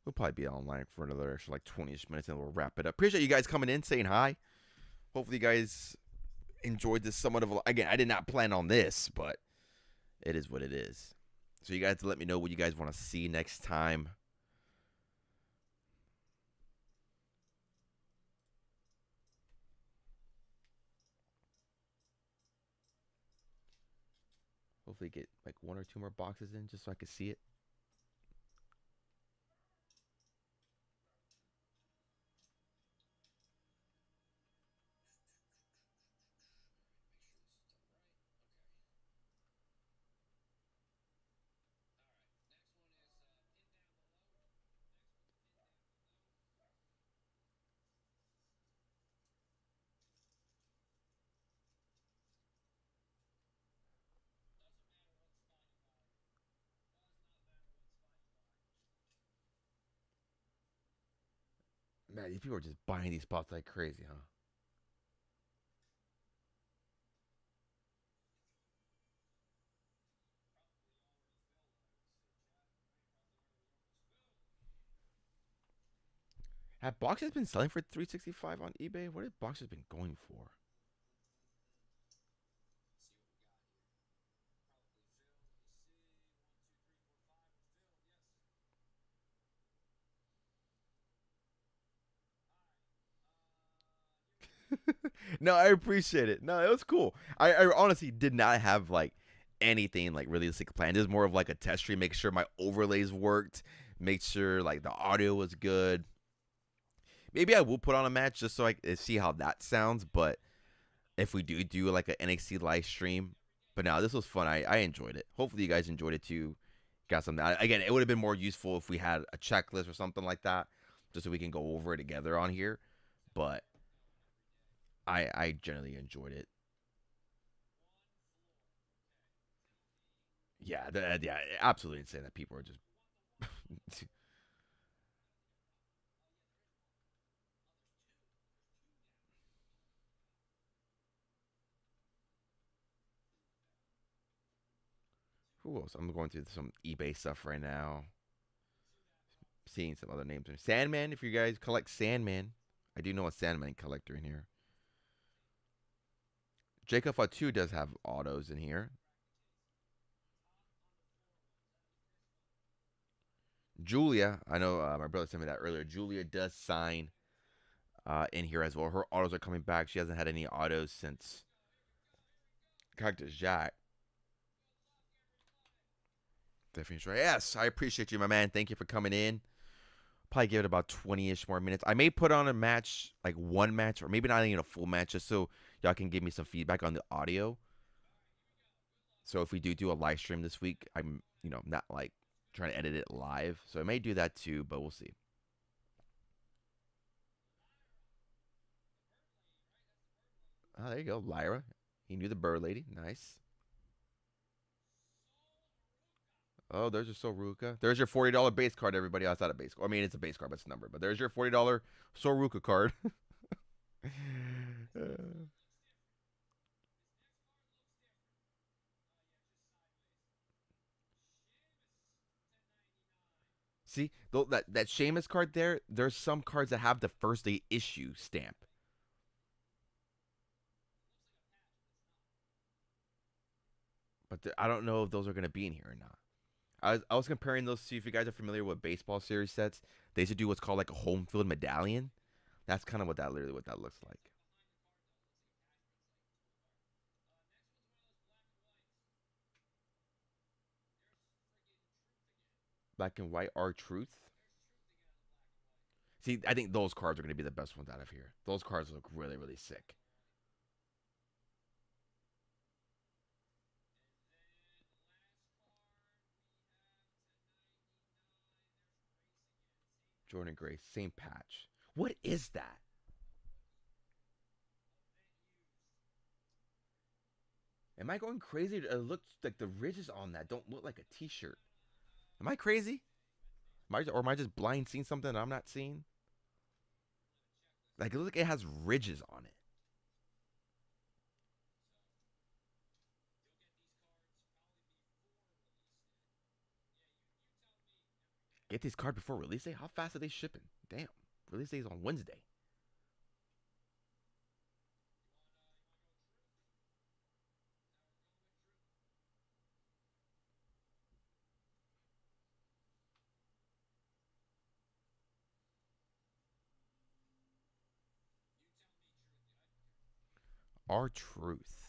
We'll probably be online for another like 20ish minutes and we'll wrap it up. Appreciate you guys coming in, saying hi. Hopefully, you guys enjoyed this somewhat of a. Again, I did not plan on this, but it is what it is. So, you guys let me know what you guys want to see next time. Hopefully, get like 1 or 2 more boxes in just so I can see it. Man, these people are just buying these spots like crazy, huh? Have boxes been selling for 365 on eBay? What have boxes been going for? No, I appreciate it. No, it was cool. I honestly did not have like anything like realistic planned. It was more of like a test stream, make sure my overlays worked, make sure like the audio was good. Maybe I will put on a match just so I can see how that sounds. But if we do like an NXT live stream, but now this was fun. I enjoyed it. Hopefully you guys enjoyed it too. Got something. Again, it would have been more useful if we had a checklist or something like that, just so we can go over it together on here. But I generally enjoyed it. Yeah, absolutely insane that people are just. Who else? I'm going through some eBay stuff right now. Seeing some other names. Sandman, if you guys collect Sandman. I do know a Sandman collector in here. Jacob Fatu does have autos in here. Julia, I know my brother sent me that earlier. Julia does sign in here as well. Her autos are coming back. She hasn't had any autos since Cactus Jack. Definitely right. Yes, I appreciate you, my man. Thank you for coming in. Probably give it about 20-ish more minutes. I may put on a match, like one match, or maybe not even a full match, just so y'all can give me some feedback on the audio. So if we do a live stream this week, I'm not like trying to edit it live. So I may do that too, but we'll see. Oh, there you go, Lyra. He knew the bird lady. Nice. Oh, there's your Soruka. There's your $40 base card, everybody. Outside of base card. I mean, it's a base card, but it's a number. But there's your $40 Soruka card. See, that Sheamus card there, there's some cards that have the first day issue stamp. But I don't know if those are going to be in here or not. I was comparing those to see if you guys are familiar with baseball series sets. They used to do what's called like a home field medallion. That's kind of what that looks like. Black and white are truth. See, I think those cards are going to be the best ones out of here. Those cards look really, really sick. Jordan Gray, same patch. What is that? Am I going crazy? It looks like the ridges on that don't look like a T-shirt. Am I crazy? Am I just blind seeing something that I'm not seeing? Like it looks like it has ridges on it. Get these cards before release day? How fast are they shipping? Damn. Release day is on Wednesday. Our truth.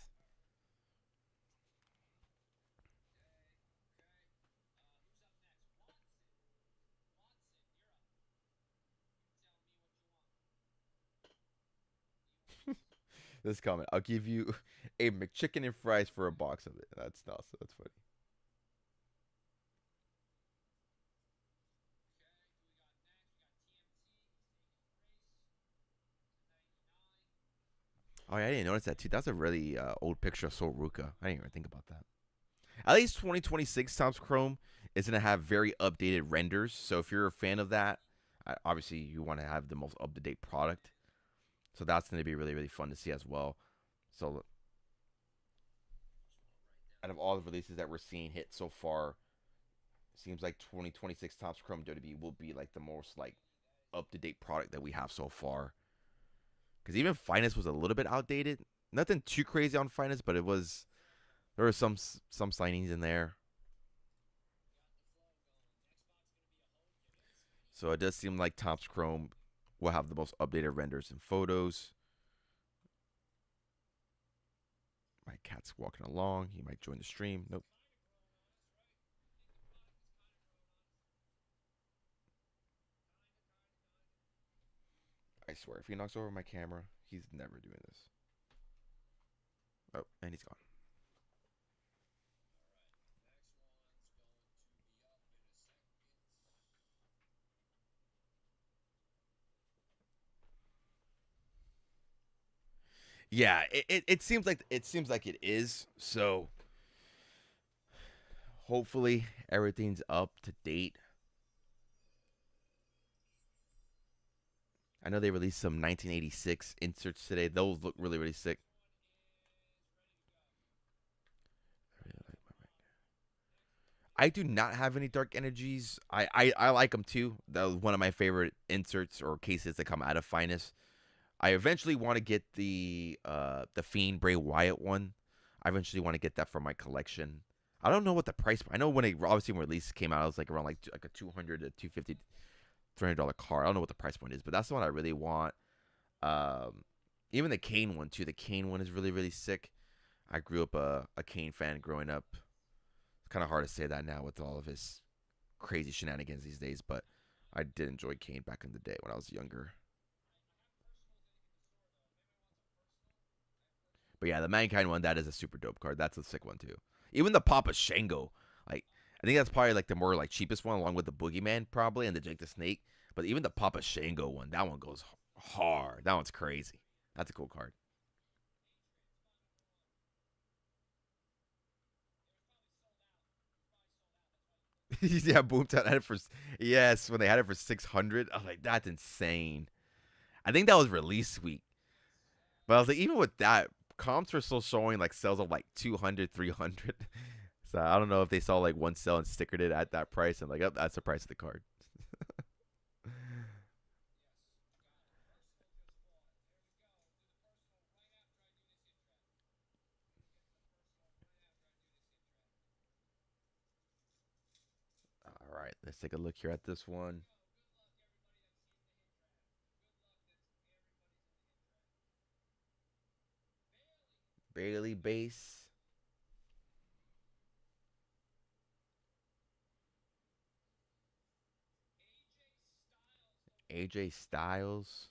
This comment. I'll give you a McChicken and fries for a box of it. That's awesome. That's funny. Oh, yeah, I didn't notice that too. That's a really old picture of Soul Ruka. I didn't even think about that. At least 2026 Topps Chrome is going to have very updated renders. So if you're a fan of that, obviously you want to have the most up to date product. So that's going to be really, really fun to see as well. So out of all the releases that we're seeing hit so far, seems like 2026 Topps Chrome WWE will be like the most like up to date product that we have so far. Because even Finest was a little bit outdated. Nothing too crazy on Finest, but it was there were some signings in there. So it does seem like Topps Chrome will have the most updated renders and photos. My cat's walking along. He might join the stream. Nope. I swear, if he knocks over my camera, he's never doing this. Oh, and he's gone. Yeah, it seems like it is. So hopefully everything's up to date. I know they released some 1986 inserts today. Those look really, really sick. I do not have any dark energies. I like them too. That was one of my favorite inserts or cases that come out of Finest. I eventually want to get the Fiend Bray Wyatt one. I eventually want to get that for my collection. I don't know what the price. I know when it obviously when release came out, it was like around like a 200 to 250 $300 car. I don't know what the price point is, but that's the one I really want. Um, Even the Kane one too. The Kane one is really really sick. I grew up a Kane fan growing up. It's kind of hard to say that now with all of his crazy shenanigans these days, but I did enjoy Kane back in the day when I was younger. But yeah, the Mankind one, that is a super dope card. That's a sick one too. Even the Papa Shango, like I think that's probably like the more like cheapest one, along with the Boogeyman probably and the Jake the Snake. But even the Papa Shango one, that one goes hard. That one's crazy. That's a cool card. Yeah, Boomtown had it for yes when they had it for 600. I was like, that's insane. I think that was release week. But I was like, even with that, comps were still showing like sales of like 200, 300. So I don't know if they saw like one sell and stickered it at that price and like, oh, that's the price of the card. All right, let's take a look here at this one. Bailey base. AJ Styles.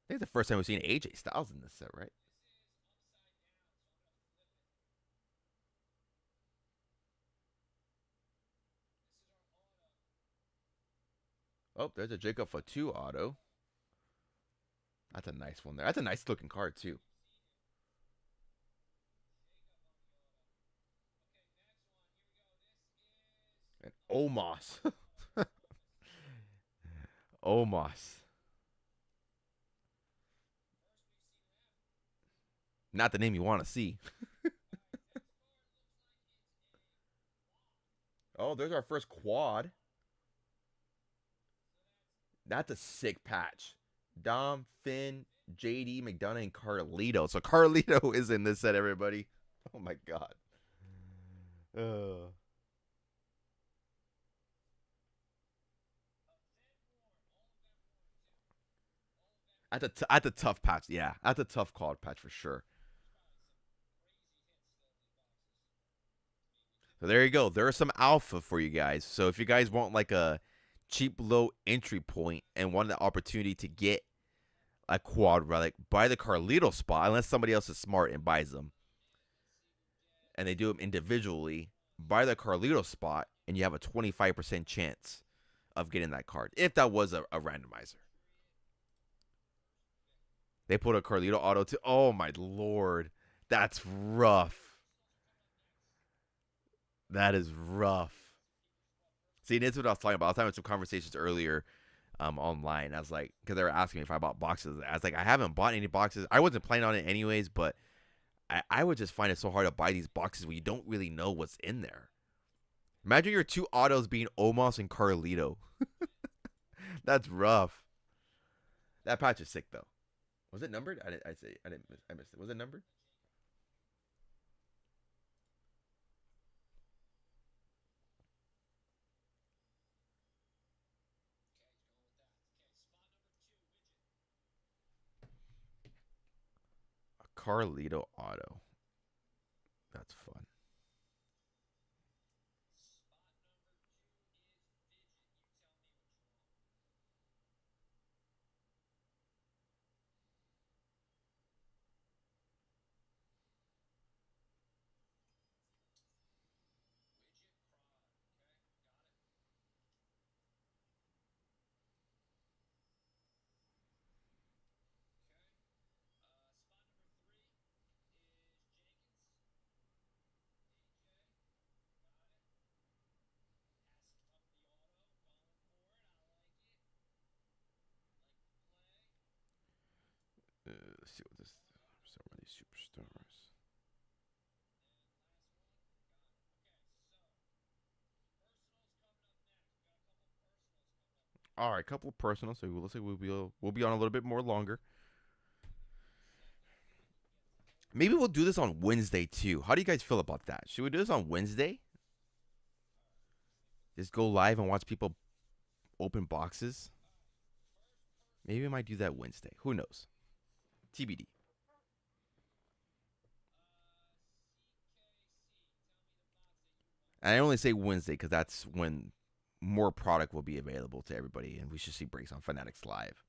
I think it's the first time we've seen AJ Styles in this set, right? Oh, there's a Jacob Fatu auto. That's a nice one there. That's a nice looking card too. And Omos. Omos. Not the name you want to see. Oh, there's our first quad. That's a sick patch. Dom, Finn, JD, McDonough, and Carlito. So Carlito is in this set, everybody. Oh my god. Uh, that's a tough patch. Yeah, that's a tough quad patch for sure. So there you go. There's some alpha for you guys. So if you guys want like a cheap, low entry point and want the opportunity to get a quad relic, buy the Carlito spot unless somebody else is smart and buys them, and they do them individually. Buy the Carlito spot, and you have a 25% chance of getting that card if that was a randomizer. They put a Carlito auto to. Oh my lord, that's rough. That is rough. See, that's what I was talking about. I was having some conversations earlier online. I was like, because they were asking me if I bought boxes. I was like, I haven't bought any boxes. I wasn't planning on it anyways, but I would just find it so hard to buy these boxes when you don't really know what's in there. Imagine your two autos being Omos and Carlito. That's rough. That patch is sick though. Was it numbered? I missed it. Was it numbered? A Carlito auto. That's fun. Let's see what this. Some of these superstars. All right, couple of personal. So looks like we'll be on a little bit more longer. Maybe we'll do this on Wednesday too. How do you guys feel about that? Should we do this on Wednesday? Just go live and watch people open boxes. Maybe we might do that Wednesday. Who knows? TBD. And I only say Wednesday because that's when more product will be available to everybody, and we should see breaks on Fanatics Live.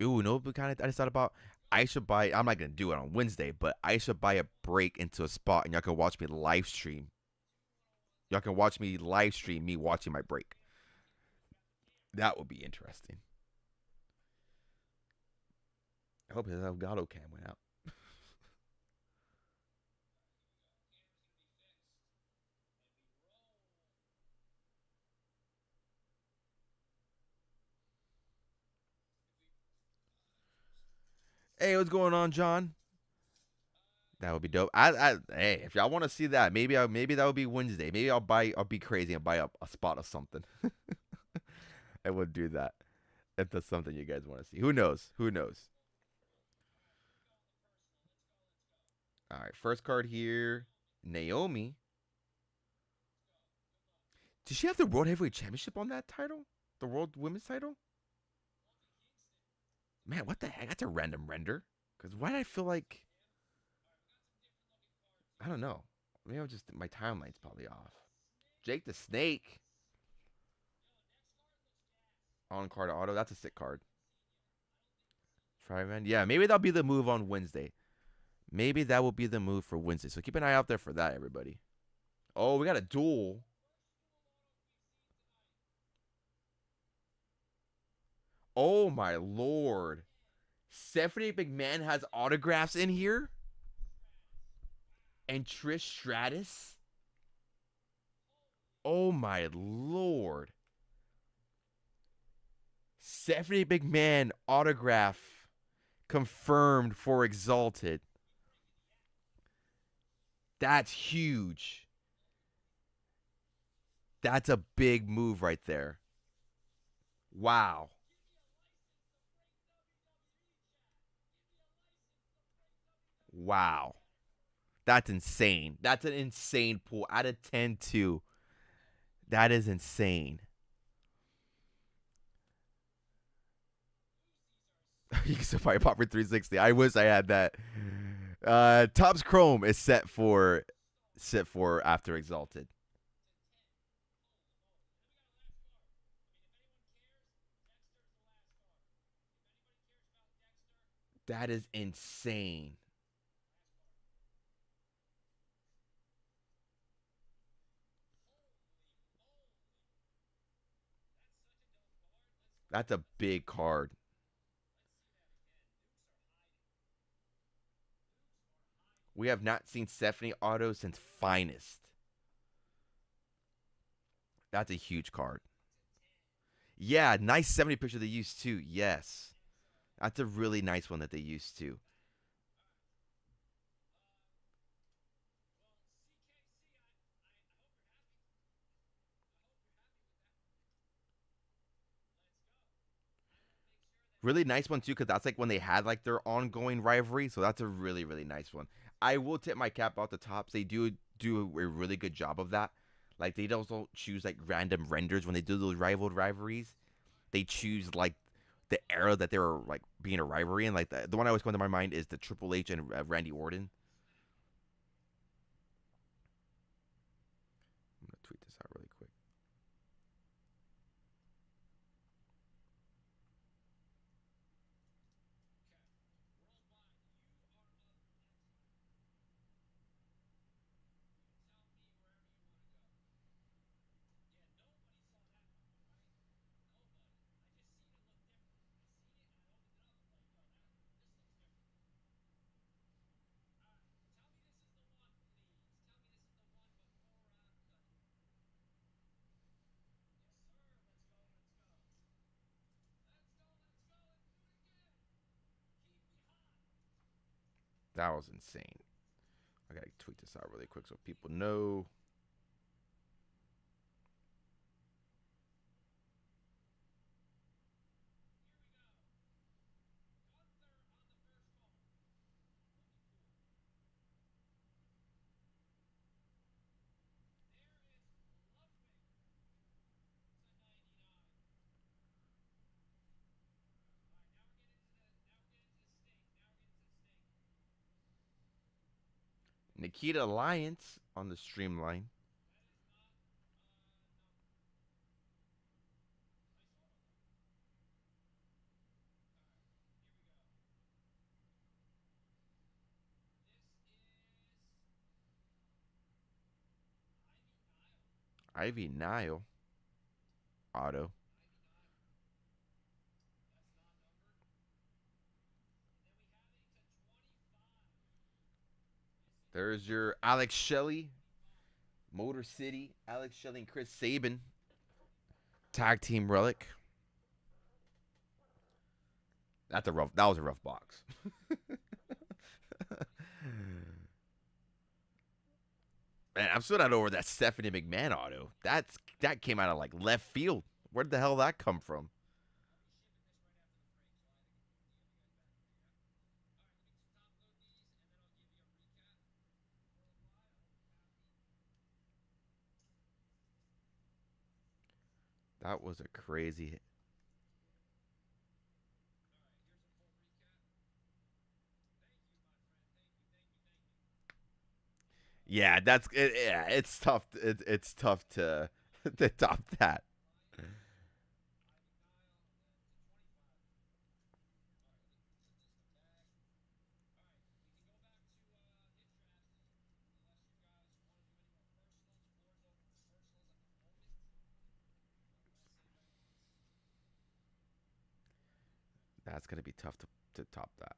Ooh, no, kind of. I just thought about. I should buy. I'm not gonna do it on Wednesday, but I should buy a break into a spot, and y'all can watch me live stream. Y'all can watch me live stream me watching my break. That would be interesting. I hope his Elgato cam went out. Hey, what's going on, John? That would be dope. Hey, if y'all want to see that, maybe that would be Wednesday. Maybe I'll be crazy and buy a spot of something. I would do that if that's something you guys want to see. Who knows? Who knows? All right, first card here, Naomi. Did she have the World Heavyweight Championship on that title? The World Women's title? Man, what the heck? That's a random render. Because why did I feel like I don't know. Maybe I'm just my timeline's probably off. Jake the Snake on card auto. That's a sick card. Try man. Yeah, maybe that'll be the move on Wednesday. Maybe that will be the move for Wednesday. So keep an eye out there for that, everybody. Oh, we got a duel. Oh my lord. Stephanie McMahon has autographs in here? And Trish Stratus? Oh my lord. Stephanie McMahon autograph confirmed for Exalted. That's huge. That's a big move right there. Wow. Wow. That's insane. That's an insane pool. Out of 10, too. That is insane. You can still buy a Popper 360. I wish I had that. Topps Chrome is set for after Exalted. That is insane. That's a big card. We have not seen Stephanie Auto since Finest. That's a huge card. Yeah, nice 70 picture they used too. Yes. That's a really nice one that they used too. Really nice one too, because that's like when they had like their ongoing rivalry. So that's a really, really nice one. I will tip my cap out the tops. They do a really good job of that. Like they don't choose like random renders when they do those rivalries. They choose like the era that they were like being a rivalry in. Like the one I always come to my mind is the Triple H and Randy Orton. I'm gonna tweet this out really quick. That was insane. I gotta tweet this out really quick so people know. Nikita Alliance on the streamline. Ivy Nile auto. There's your Alex Shelley, Motor City, Alex Shelley and Chris Sabin tag team relic. That was a rough box. Man, I'm still not over that Stephanie McMahon auto. That came out of like left field. Where did the hell that come from? That was a crazy. Yeah, yeah. It's tough. It's tough to to top that. That's gonna be tough to top that.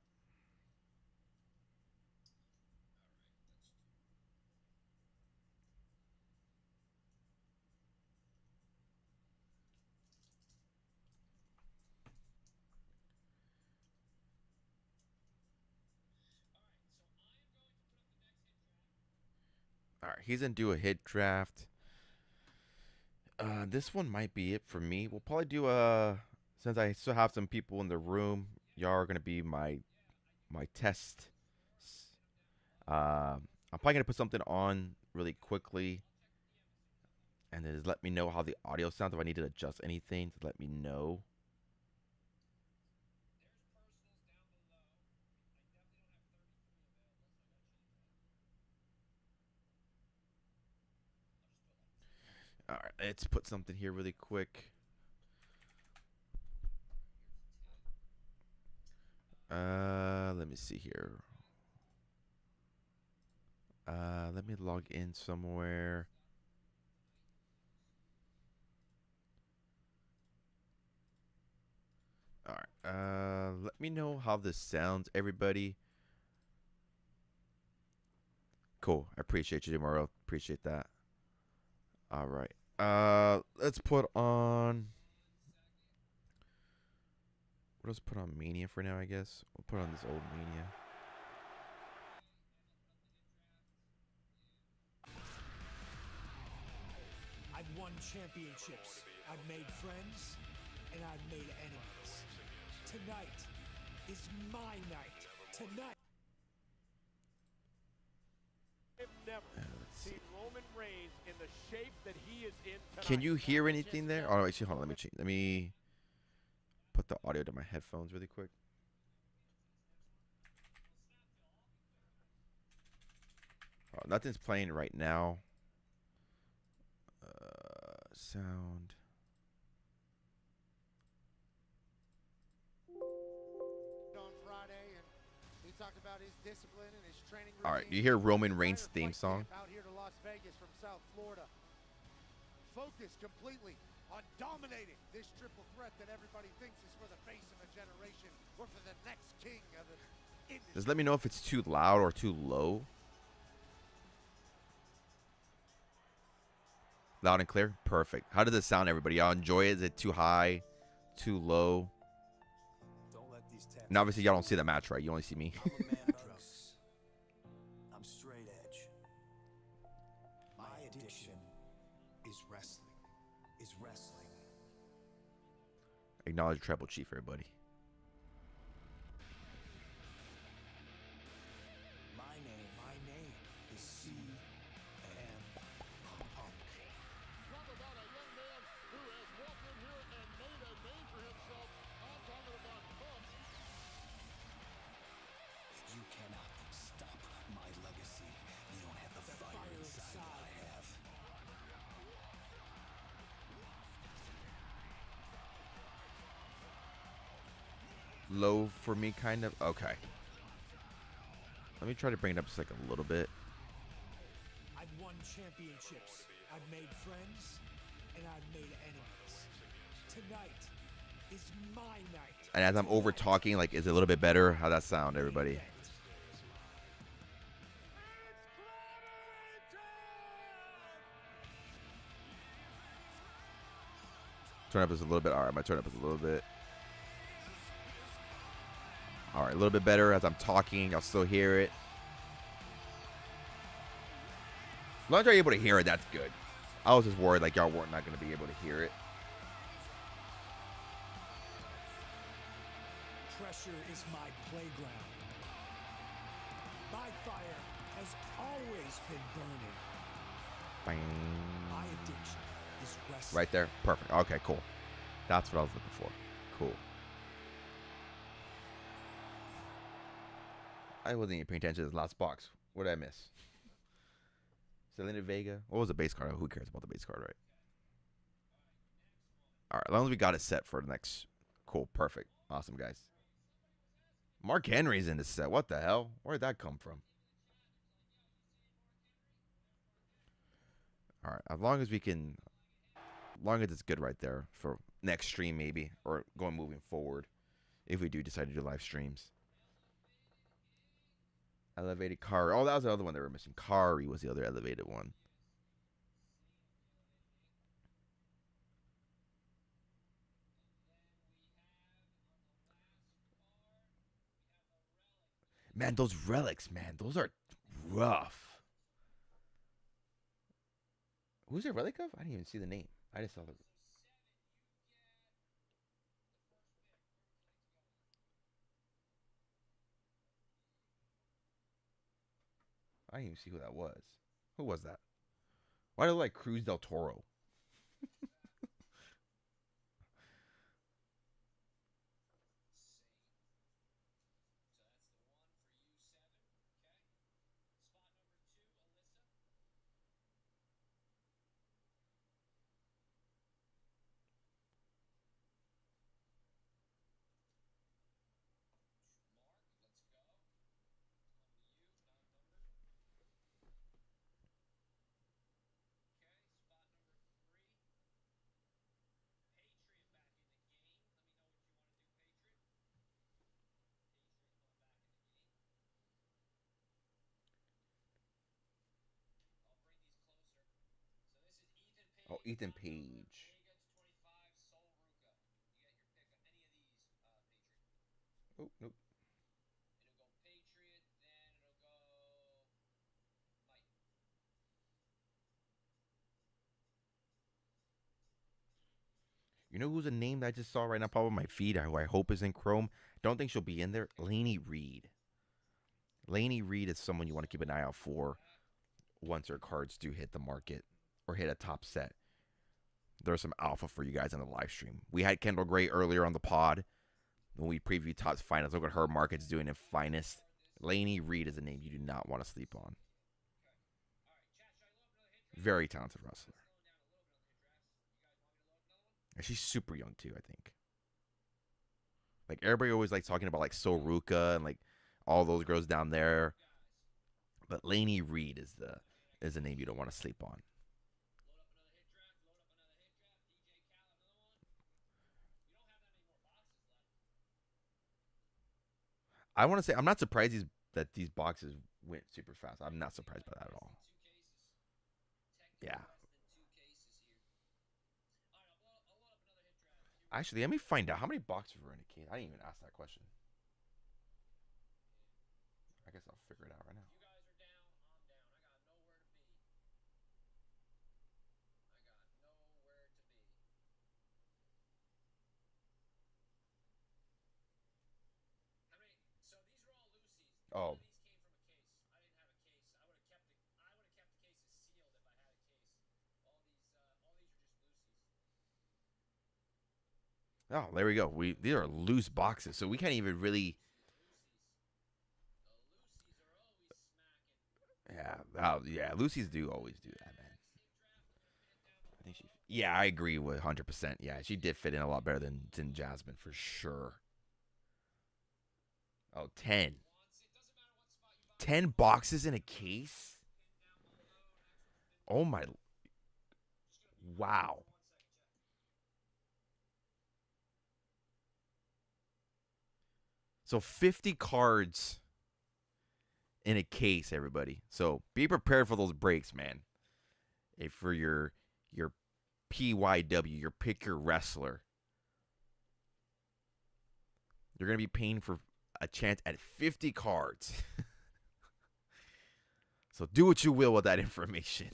All right, he's gonna do a hit draft. This one might be it for me. We'll probably do a since I still have some people in the room. Y'all are gonna be my test. I'm probably gonna put something on really quickly, and then just let me know how the audio sounds. If I need to adjust anything, to let me know. All right, let's put something here really quick. Let me see here. Let me log in somewhere. All right. Let me know how this sounds, everybody. Cool. I appreciate you, Demaro. Appreciate that. All right. Let's put on. Let's put on Mania for now, I guess. We'll put on this old Mania. I've won championships. I've made friends, and I've made enemies. Tonight is my night. Tonight. I've never seen Roman Reigns in the shape that he is in tonight. Can you hear anything there? Oh, actually, hold on. Let me put the audio to my headphones really quick. Oh, nothing's playing right now. Sound. On Friday, and he talked about his discipline and his training routine. All right, you hear Roman Reigns' theme song? Out here to Las Vegas from South Florida, focused completely on dominating this triple threat that everybody thinks is for the face of a generation or for the next king of the industry. Just let me know if it's too loud or too low. Loud and clear? Perfect. How does it sound, everybody? Y'all enjoy it? Is it too high? Too low? And obviously, y'all don't see the match, right? You only see me. I'm a man of drugs. I'm straight edge. My addiction is wrestling. Acknowledge Tribal Chief, everybody. My name is CM Punk. Talk about a young man who has walked in here and made a name for himself. I'm talking about Punk. You cannot stop my legacy. low for me, kind of. Okay. Let me try to bring it up just like a little bit. I've won championships. I've made friends, and I've made enemies. Tonight is my night. And as I'm over talking, like, is it a little bit better? How'd that sound, everybody? Turn up just a little bit. All right, I might turn up just a little bit. All right, a little bit better as I'm talking. I'll still hear it. As long as you're able to hear it, that's good. I was just worried like y'all weren't not going to be able to hear it. Pressure is my playground. My fire has always been burning. Bang. My addiction is wrestling. Right there. Perfect. Okay, cool. That's what I was looking for. Cool. I wasn't even paying attention to this last box. What did I miss? Selena Vega. What was the base card? Who cares about the base card, right? All right, as long as we got it set for the next. Cool. Perfect. Awesome, guys. Mark Henry's in this set. What the hell? Where did that come from? All right. As long as we can. As long as it's good right there for next stream, maybe. Or going moving forward. If we do decide to do live streams. Elevated Kari. Oh, that was the other one they were missing. Kari was the other elevated one. Man, those relics, man. Those are rough. Who's a relic of? I didn't even see the name. I just saw the. I didn't even see who that was. Who was that? Why do I like Cruz del Toro? Oh, Ethan Page. Oh, nope. You know who's a name that I just saw right now, pop on my feed, who I hope is in Chrome? Don't think she'll be in there. Lainey Reed. Lainey Reed is someone you want to keep an eye out for once her cards do hit the market or hit a top set. There's some alpha for you guys on the live stream. We had Kendall Gray earlier on the pod when we previewed Top's finals. Look what her market's doing in finest. Lainey Reed is a name you do not want to sleep on. Very talented wrestler. And she's super young too, I think. Like everybody always likes talking about like Soruka and like all those girls down there. But Lainey Reed is the name you don't want to sleep on. I want to say I'm not surprised that these boxes went super fast. I'm not surprised by that at all. Yeah. Actually, let me find out how many boxes were in a case. I didn't even ask that question. I guess I'll figure it out right now. Oh, oh, there we go. These are loose boxes, so we can't even really. Yeah, oh, yeah. Lucy's do always do that, man. I think she. Yeah, I agree with 100%. Yeah, she did fit in a lot better than Jasmine for sure. Oh, 10. 10 boxes in a case? Oh my. Wow. So 50 cards in a case, everybody. So be prepared for those breaks, man. If for your PYW, your pick your wrestler, you're gonna be paying for a chance at 50 cards. So do what you will with that information.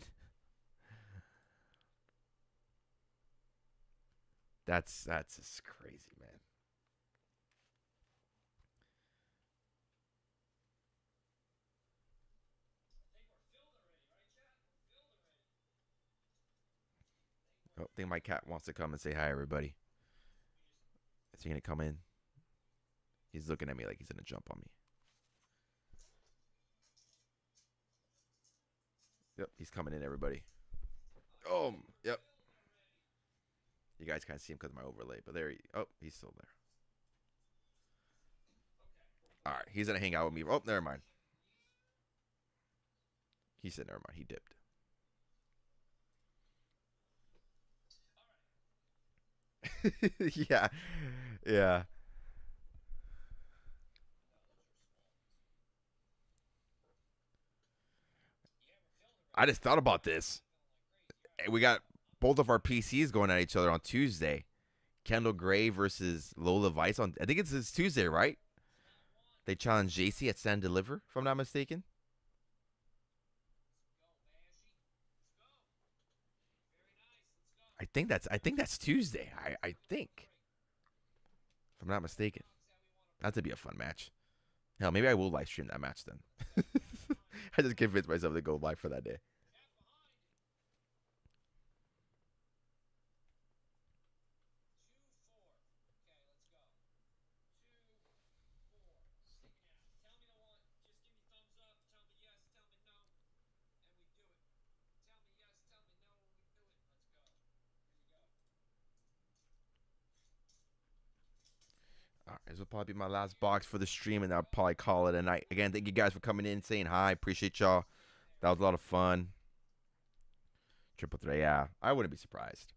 That's just crazy, man. Oh, I think my cat wants to come and say hi, everybody. Is he gonna come in? He's looking at me like he's gonna jump on me. Yep, he's coming in, everybody. Oh, yep. You guys can't see him because of my overlay, but there he. Oh, he's still there. All right, he's gonna hang out with me. Oh, never mind. He said, never mind. He dipped. Yeah, yeah. I just thought about this. We got both of our PCs going at each other on Tuesday. Kendall Gray versus Lola Vice on. I think it's this Tuesday, right? They challenge JC at Stand Deliver, if I'm not mistaken. I think that's Tuesday. I think, if I'm not mistaken. That'd be a fun match. Hell, maybe I will live stream that match then. I just convinced myself to go live for that day. All right, this will probably be my last box for the stream, and I'll probably call it a night. Again, thank you guys for coming in, saying hi. Appreciate y'all. That was a lot of fun. Triple threat, yeah. I wouldn't be surprised.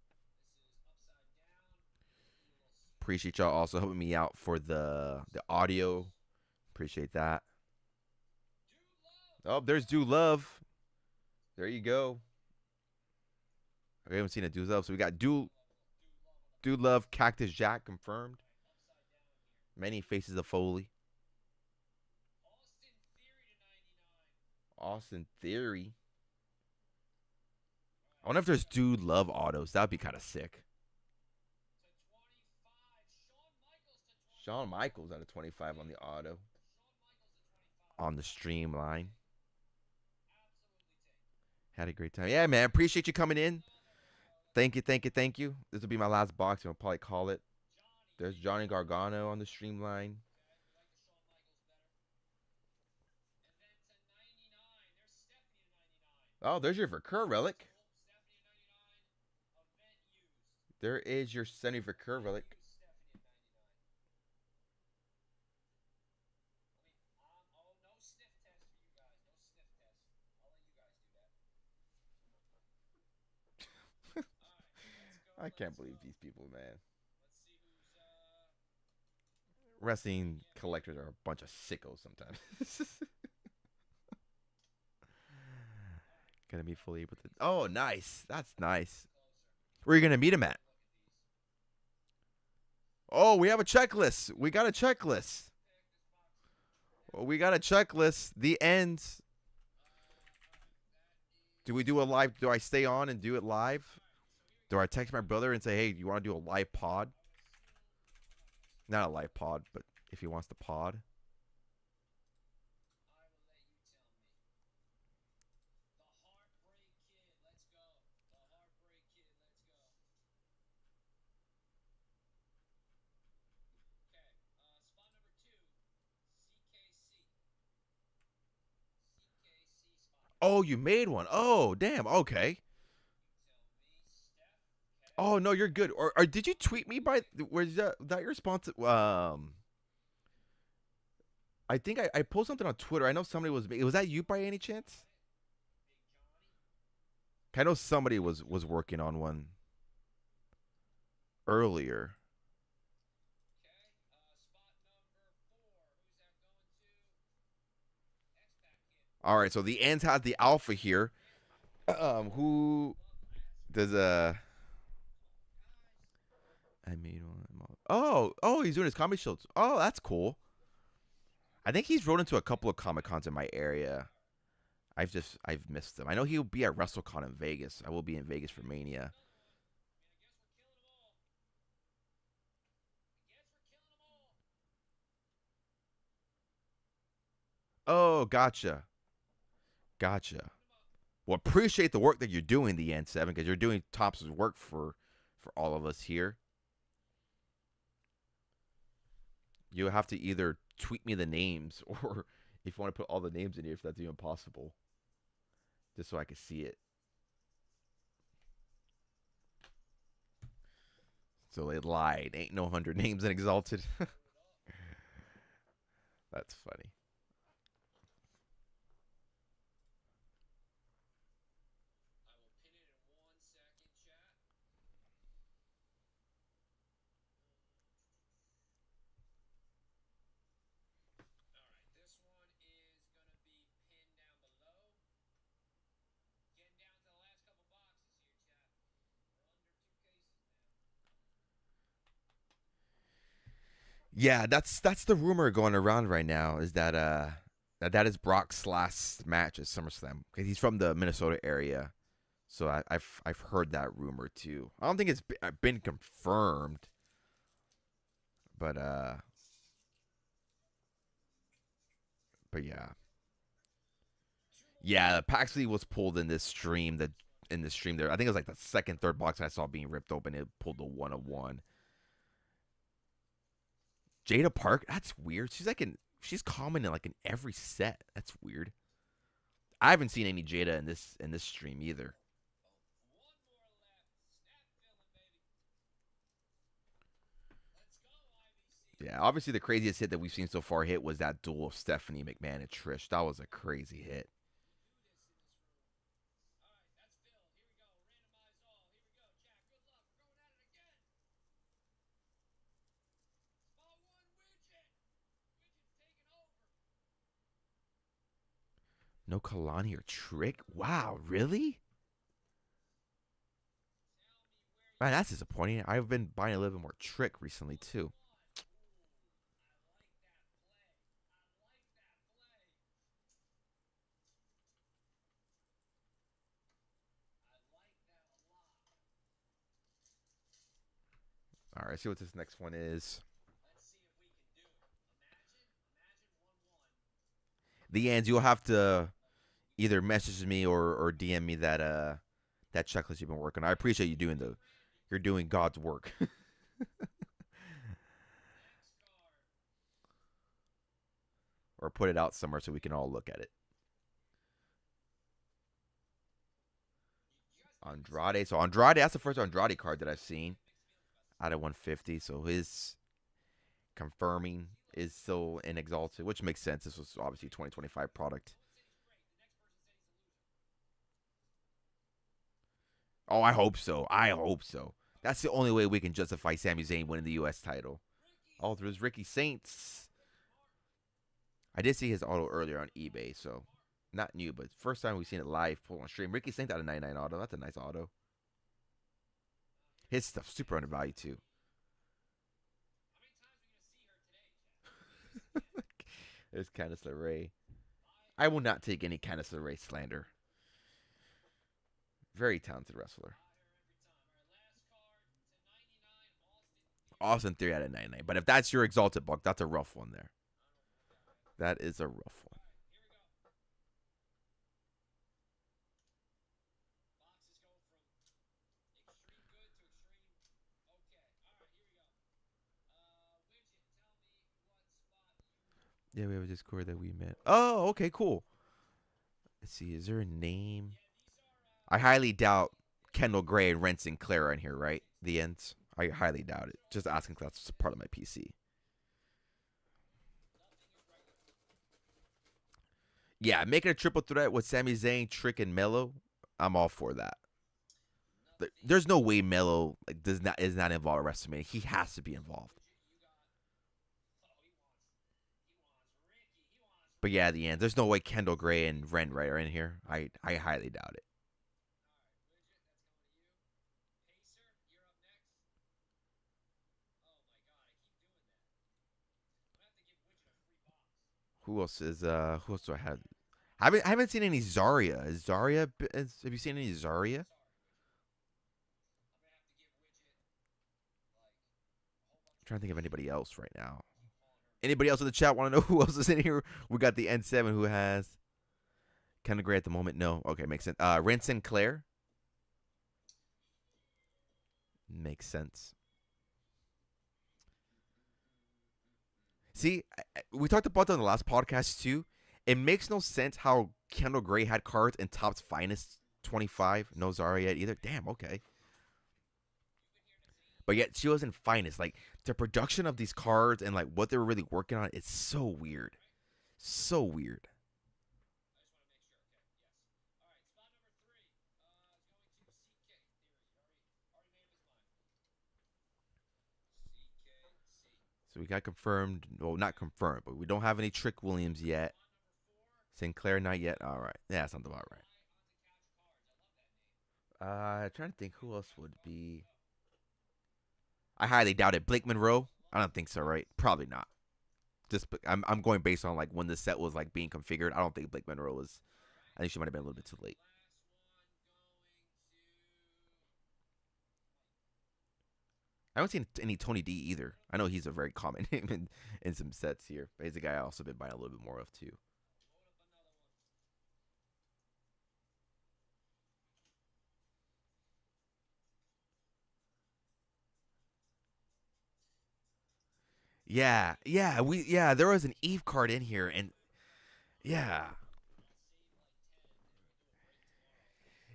Appreciate y'all also helping me out for the audio. Appreciate that. Oh, there's Do Love. There you go. We haven't seen a Do Love, so we got Do Love, Cactus Jack confirmed. Many faces of Foley. Austin Theory. I wonder if there's Dude Love autos. That'd be kind of sick. Shawn Michaels out of 25 on the auto. On the streamline. Had a great time. Yeah, man. Appreciate you coming in. Thank you, thank you, thank you. This will be my last box. I'll probably call it. There's Johnny Gargano on the streamline. Oh, there's your Vercur relic. There is your Sunny Vercur relic. I can't believe these people, man. Wrestling collectors are a bunch of sickos sometimes. Gonna be fully able to. Oh, nice. That's nice. Where are you gonna meet him at? Oh, we have a checklist. We got a checklist. We got a checklist. The ends. Do we do a live? Do I stay on and do it live? Do I text my brother and say, hey, you want to do a live pod? Not a live pod, but if he wants to pod. Oh, you made one. Oh, damn. Okay. Oh no, you're good. Or did you tweet me by? Was that your response? I think I posted something on Twitter. I know somebody was that you by any chance? I know somebody was working on one earlier. All right, so the ends has the alpha here. Who does I made one. Oh, he's doing his comedy shows. Oh, that's cool. I think he's rode into a couple of Comic Cons in my area. I've missed him. I know he'll be at WrestleCon in Vegas. I will be in Vegas for Mania. Oh, gotcha. Well, appreciate the work that you're doing, the N7, because you're doing Thompson's work for all of us here. You have to either tweet me the names, or if you want to put all the names in here, if that's even possible, just so I can see it. So they lied. Ain't no 100 names in Exalted. That's funny. Yeah, that's the rumor going around right now, is that that is Brock's last match at SummerSlam, because he's from the Minnesota area. So I've heard that rumor too. I don't think it's been confirmed, but but yeah. Paxley was pulled in this stream, there. I think it was like the second, third box I saw being ripped open. It pulled the 101. Jada Park, that's weird. She's commenting like in every set. That's weird. I haven't seen any Jada in this stream either. Yeah, obviously the craziest hit that we've seen so far hit was that duel of Stephanie McMahon and Trish. That was a crazy hit. No Kalani or Trick? Wow, really? Man, that's disappointing. I've been buying a little bit more Trick recently too. All right, see what this next one is. The ends, you'll have to either message me or DM me that checklist you've been working on. I appreciate you doing you're doing God's work. Or put it out somewhere so we can all look at it. Andrade. So Andrade, that's the first Andrade card that I've seen out of 150. So his confirming is still in Exalted, which makes sense. This was obviously a 2025 product. Oh, I hope so. I hope so. That's the only way we can justify Sami Zayn winning the U.S. title. Oh, there's Ricky Saints. I did see his auto earlier on eBay, so not new, but first time we've seen it live pull on stream. Ricky Saints out of 99 auto. That's a nice auto. His stuff's super undervalued too. There's Candice LeRae. I will not take any Candice LeRae slander. Very talented wrestler. Austin 3 out of 99. But if that's your Exalted Buck, that's a rough one there. That is a rough one. Yeah, we have a Discord that we met. Oh, okay, cool. Let's see. Is there a name? I highly doubt Kendall Gray and Ren Sinclair are in here, right? The ends. I highly doubt it. Just asking if that's part of my PC. Yeah, making a triple threat with Sami Zayn, Trick, and Melo, I'm all for that. There's no way Melo like does not is not involved in WrestleMania. He has to be involved. But yeah, at the end, there's no way Kendall Gray and Ren Ray are in here. I highly doubt it. Who else do I have? I haven't seen any Zarya. Have you seen any Zarya? I'm trying to think of anybody else right now. Anybody else in the chat want to know who else is in here? We got the N7 who has Kendall Gray at the moment. No, okay, makes sense. Ren Sinclair makes sense. See, we talked about that in the last podcast too. It makes no sense how Kendall Gray had cards in Top's Finest 25. No Zarya yet either. Damn, okay. But yet she was in Finest. Like the production of these cards and like what they were really working on, it's so weird. So weird. So we got confirmed. Well, not confirmed, but we don't have any Trick Williams yet. Sinclair, not yet. All right. Yeah, that sounds about right. Trying to think who else would be. I highly doubt it. Blake Monroe? I don't think so, right? Probably not. I'm going based on like when the set was like being configured. I don't think Blake Monroe was. I think she might have been a little bit too late. I haven't seen any Tony D either. I know he's a very common name in some sets here, but he's a guy I also been buying a little bit more of too. Yeah. There was an Eve card in here, and yeah,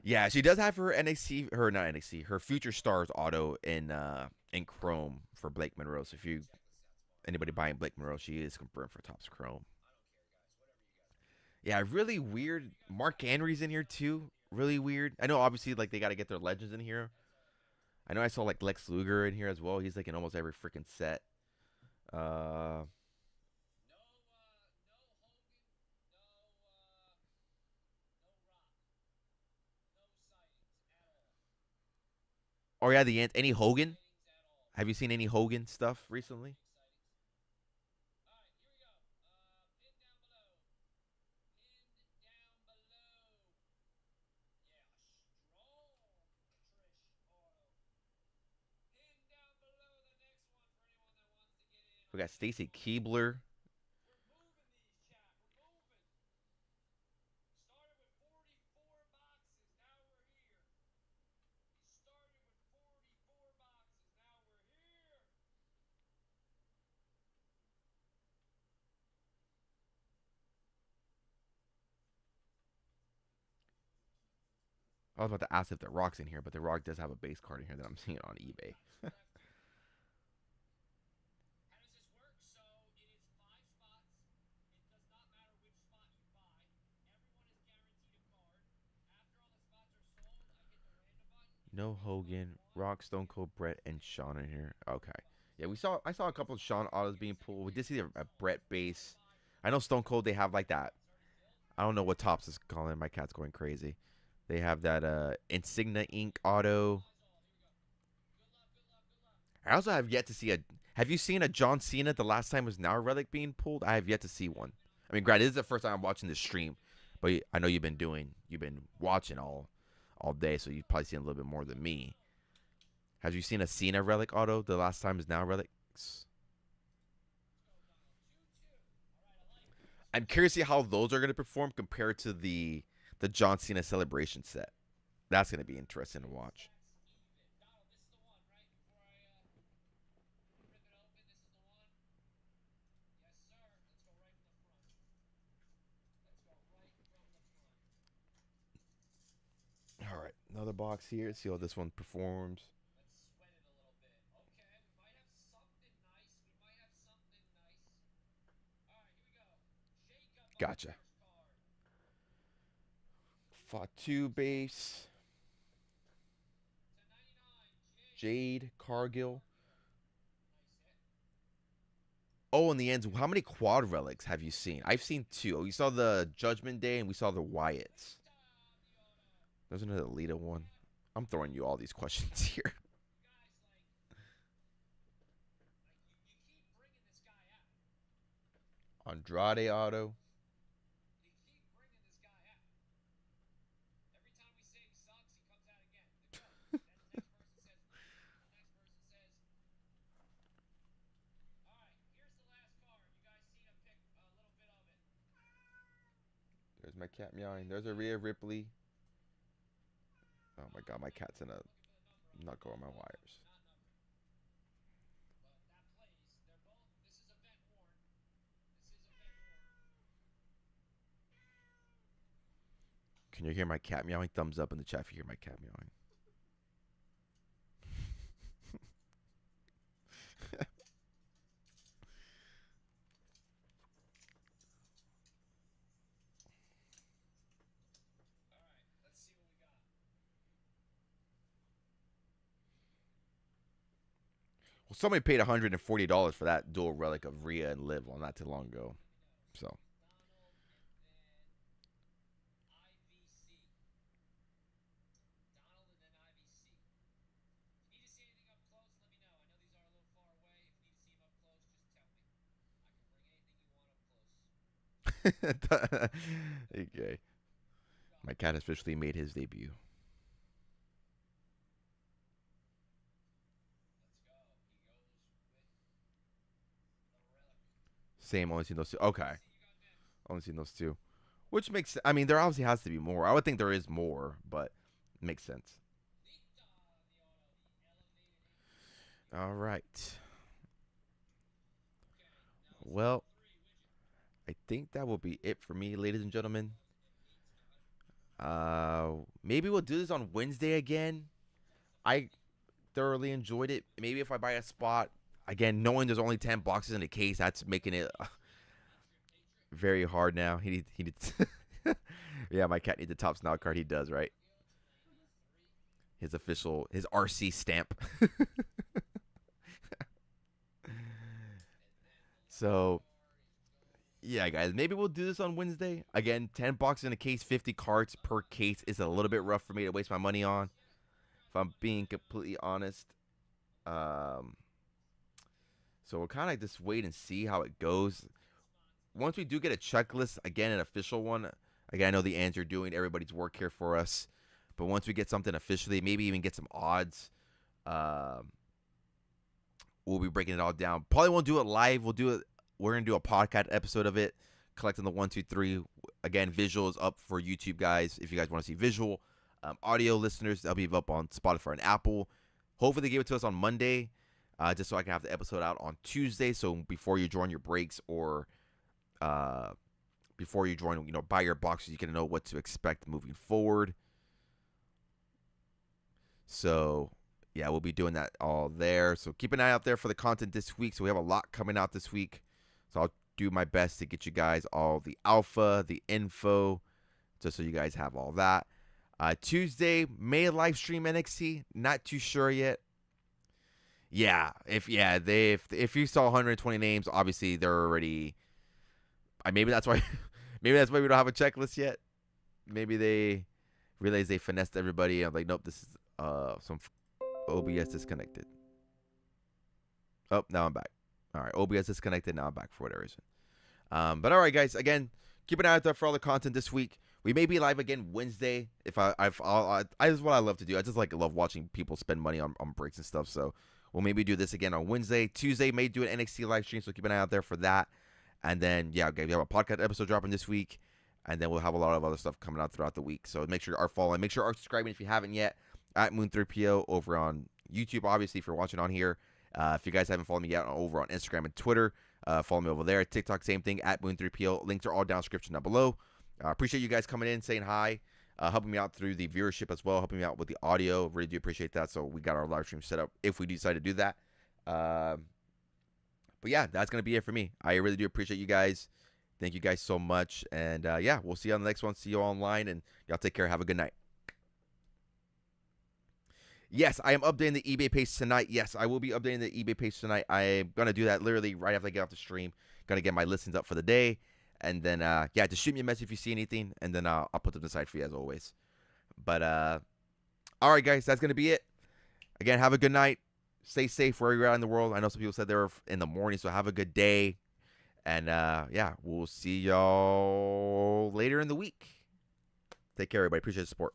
yeah, she does have her NXT, her not NXT, her Future Stars auto in Chrome for Blake Monroe. So if you anybody buying Blake Monroe, she is confirmed for Topps Chrome. Yeah, really weird. Mark Henry's in here too. Really weird. I know obviously like they got to get their legends in here. I know I saw like Lex Luger in here as well. He's like in almost every freaking set. Uh Oh yeah, any Hogan? Have you seen any Hogan stuff recently? We got Stacy Keebler. I was about to ask if the Rock's in here, but the Rock does have a base card in here that I'm seeing on eBay. No Hogan, Rock, Stone Cold, Brett, and Sean in here. Okay. Yeah, I saw a couple of Sean autos being pulled. We did see a Brett base. I know Stone Cold they have like that. I don't know what Tops is calling. My cat's going crazy. They have that Insignia Ink auto. I also have yet to see a. Have you seen a John Cena the last time was now a relic being pulled? I have yet to see one. I mean, granted, this is the first time I'm watching this stream, but I know you've been watching all day, so you've probably seen a little bit more than me. Have you seen a Cena relic auto the last time is now relics? I'm curious to see how those are going to perform compared to the John Cena celebration set. That's going to be interesting to watch. All right, another box here. Let's see how this one performs. Gotcha. Fatu base. Jade Cargill. Oh, in the end, how many quad relics have you seen? I've seen 2. We saw the Judgment Day and we saw the Wyatts. There's another Lita one. I'm throwing you all these questions here. Andrade auto. There's my cat meowing. There's a Rhea Ripley. Oh my god, my cat's in a knuckle on my wires. Can you hear my cat meowing? Thumbs up in the chat if you hear my cat meowing. Well, somebody paid $140 for that dual relic of Rhea and Liv on not too long ago. So. Okay. My cat officially made his debut. Same, only seen those 2. Okay. Only seen those 2. Which makes, I mean, there obviously has to be more. I would think there is more, but it makes sense. All right. Well, I think that will be it for me, ladies and gentlemen. Maybe we'll do this on Wednesday again. I thoroughly enjoyed it. Maybe if I buy a spot, again, knowing there's only 10 boxes in the case, that's making it very hard now. He needs yeah, my cat needs a top snout card. He does, right? His official, his RC stamp. So, yeah, guys, maybe we'll do this on Wednesday. Again, 10 boxes in a case, 50 cards per case is a little bit rough for me to waste my money on, if I'm being completely honest. So we'll kind of just wait and see how it goes. Once we do get a checklist, again, an official one, again, I know the Ands are doing everybody's work here for us, but once we get something officially, maybe even get some odds, we'll be breaking it all down. Probably won't do it live. We're gonna do a podcast episode of it, collecting the 1, 2, 3. Again, visual is up for YouTube guys. If you guys want to see visual, audio listeners, that'll be up on Spotify and Apple. Hopefully, they give it to us on Monday, just so I can have the episode out on Tuesday. So before you join your breaks or before you join, buy your boxes, you can know what to expect moving forward. So yeah, we'll be doing that all there. So keep an eye out there for the content this week. So we have a lot coming out this week. So I'll do my best to get you guys all the alpha, the info, just so you guys have all that. Tuesday, may live stream NXT. Not too sure yet. Yeah, if you saw 120 names, obviously they're already. Maybe that's why. Maybe that's why we don't have a checklist yet. Maybe they realize they finessed everybody. I'm like, nope, this is some OBS disconnected. Oh, now I'm back. All right, OBS disconnected. Now I'm back for whatever reason. But all right, guys. Again, keep an eye out there for all the content this week. We may be live again Wednesday. This is what I love to do. I just love watching people spend money on breaks and stuff. So we'll maybe do this again on Wednesday. Tuesday may do an NXT live stream. So keep an eye out there for that. And then we have a podcast episode dropping this week. And then we'll have a lot of other stuff coming out throughout the week. So make sure you are following. Make sure you are subscribing if you haven't yet. At Moon3PO over on YouTube, obviously, if you're watching on here. If you guys haven't followed me yet over on Instagram and Twitter, follow me over there. TikTok, same thing, at Moon3PO. Links are all down in the description down below. Appreciate you guys coming in, saying hi, helping me out through the viewership as well, helping me out with the audio. Really do appreciate that. So we got our live stream set up if we decide to do that. But yeah, that's going to be it for me. I really do appreciate you guys Thank you guys so much. And yeah, we'll see you on the next one. See you online. And y'all take care. Have a good night. Yes, I am updating the eBay page tonight. Yes, I will be updating the eBay page tonight. I'm going to do that literally right after I get off the stream. Going to get my listings up for the day. And then, yeah, just shoot me a message if you see anything. And then I'll put them aside for you as always. But, all right, guys, that's going to be it. Again, have a good night. Stay safe wherever you're at in the world. I know some people said they were in the morning, so have a good day. And, yeah, we'll see y'all later in the week. Take care, everybody. Appreciate the support.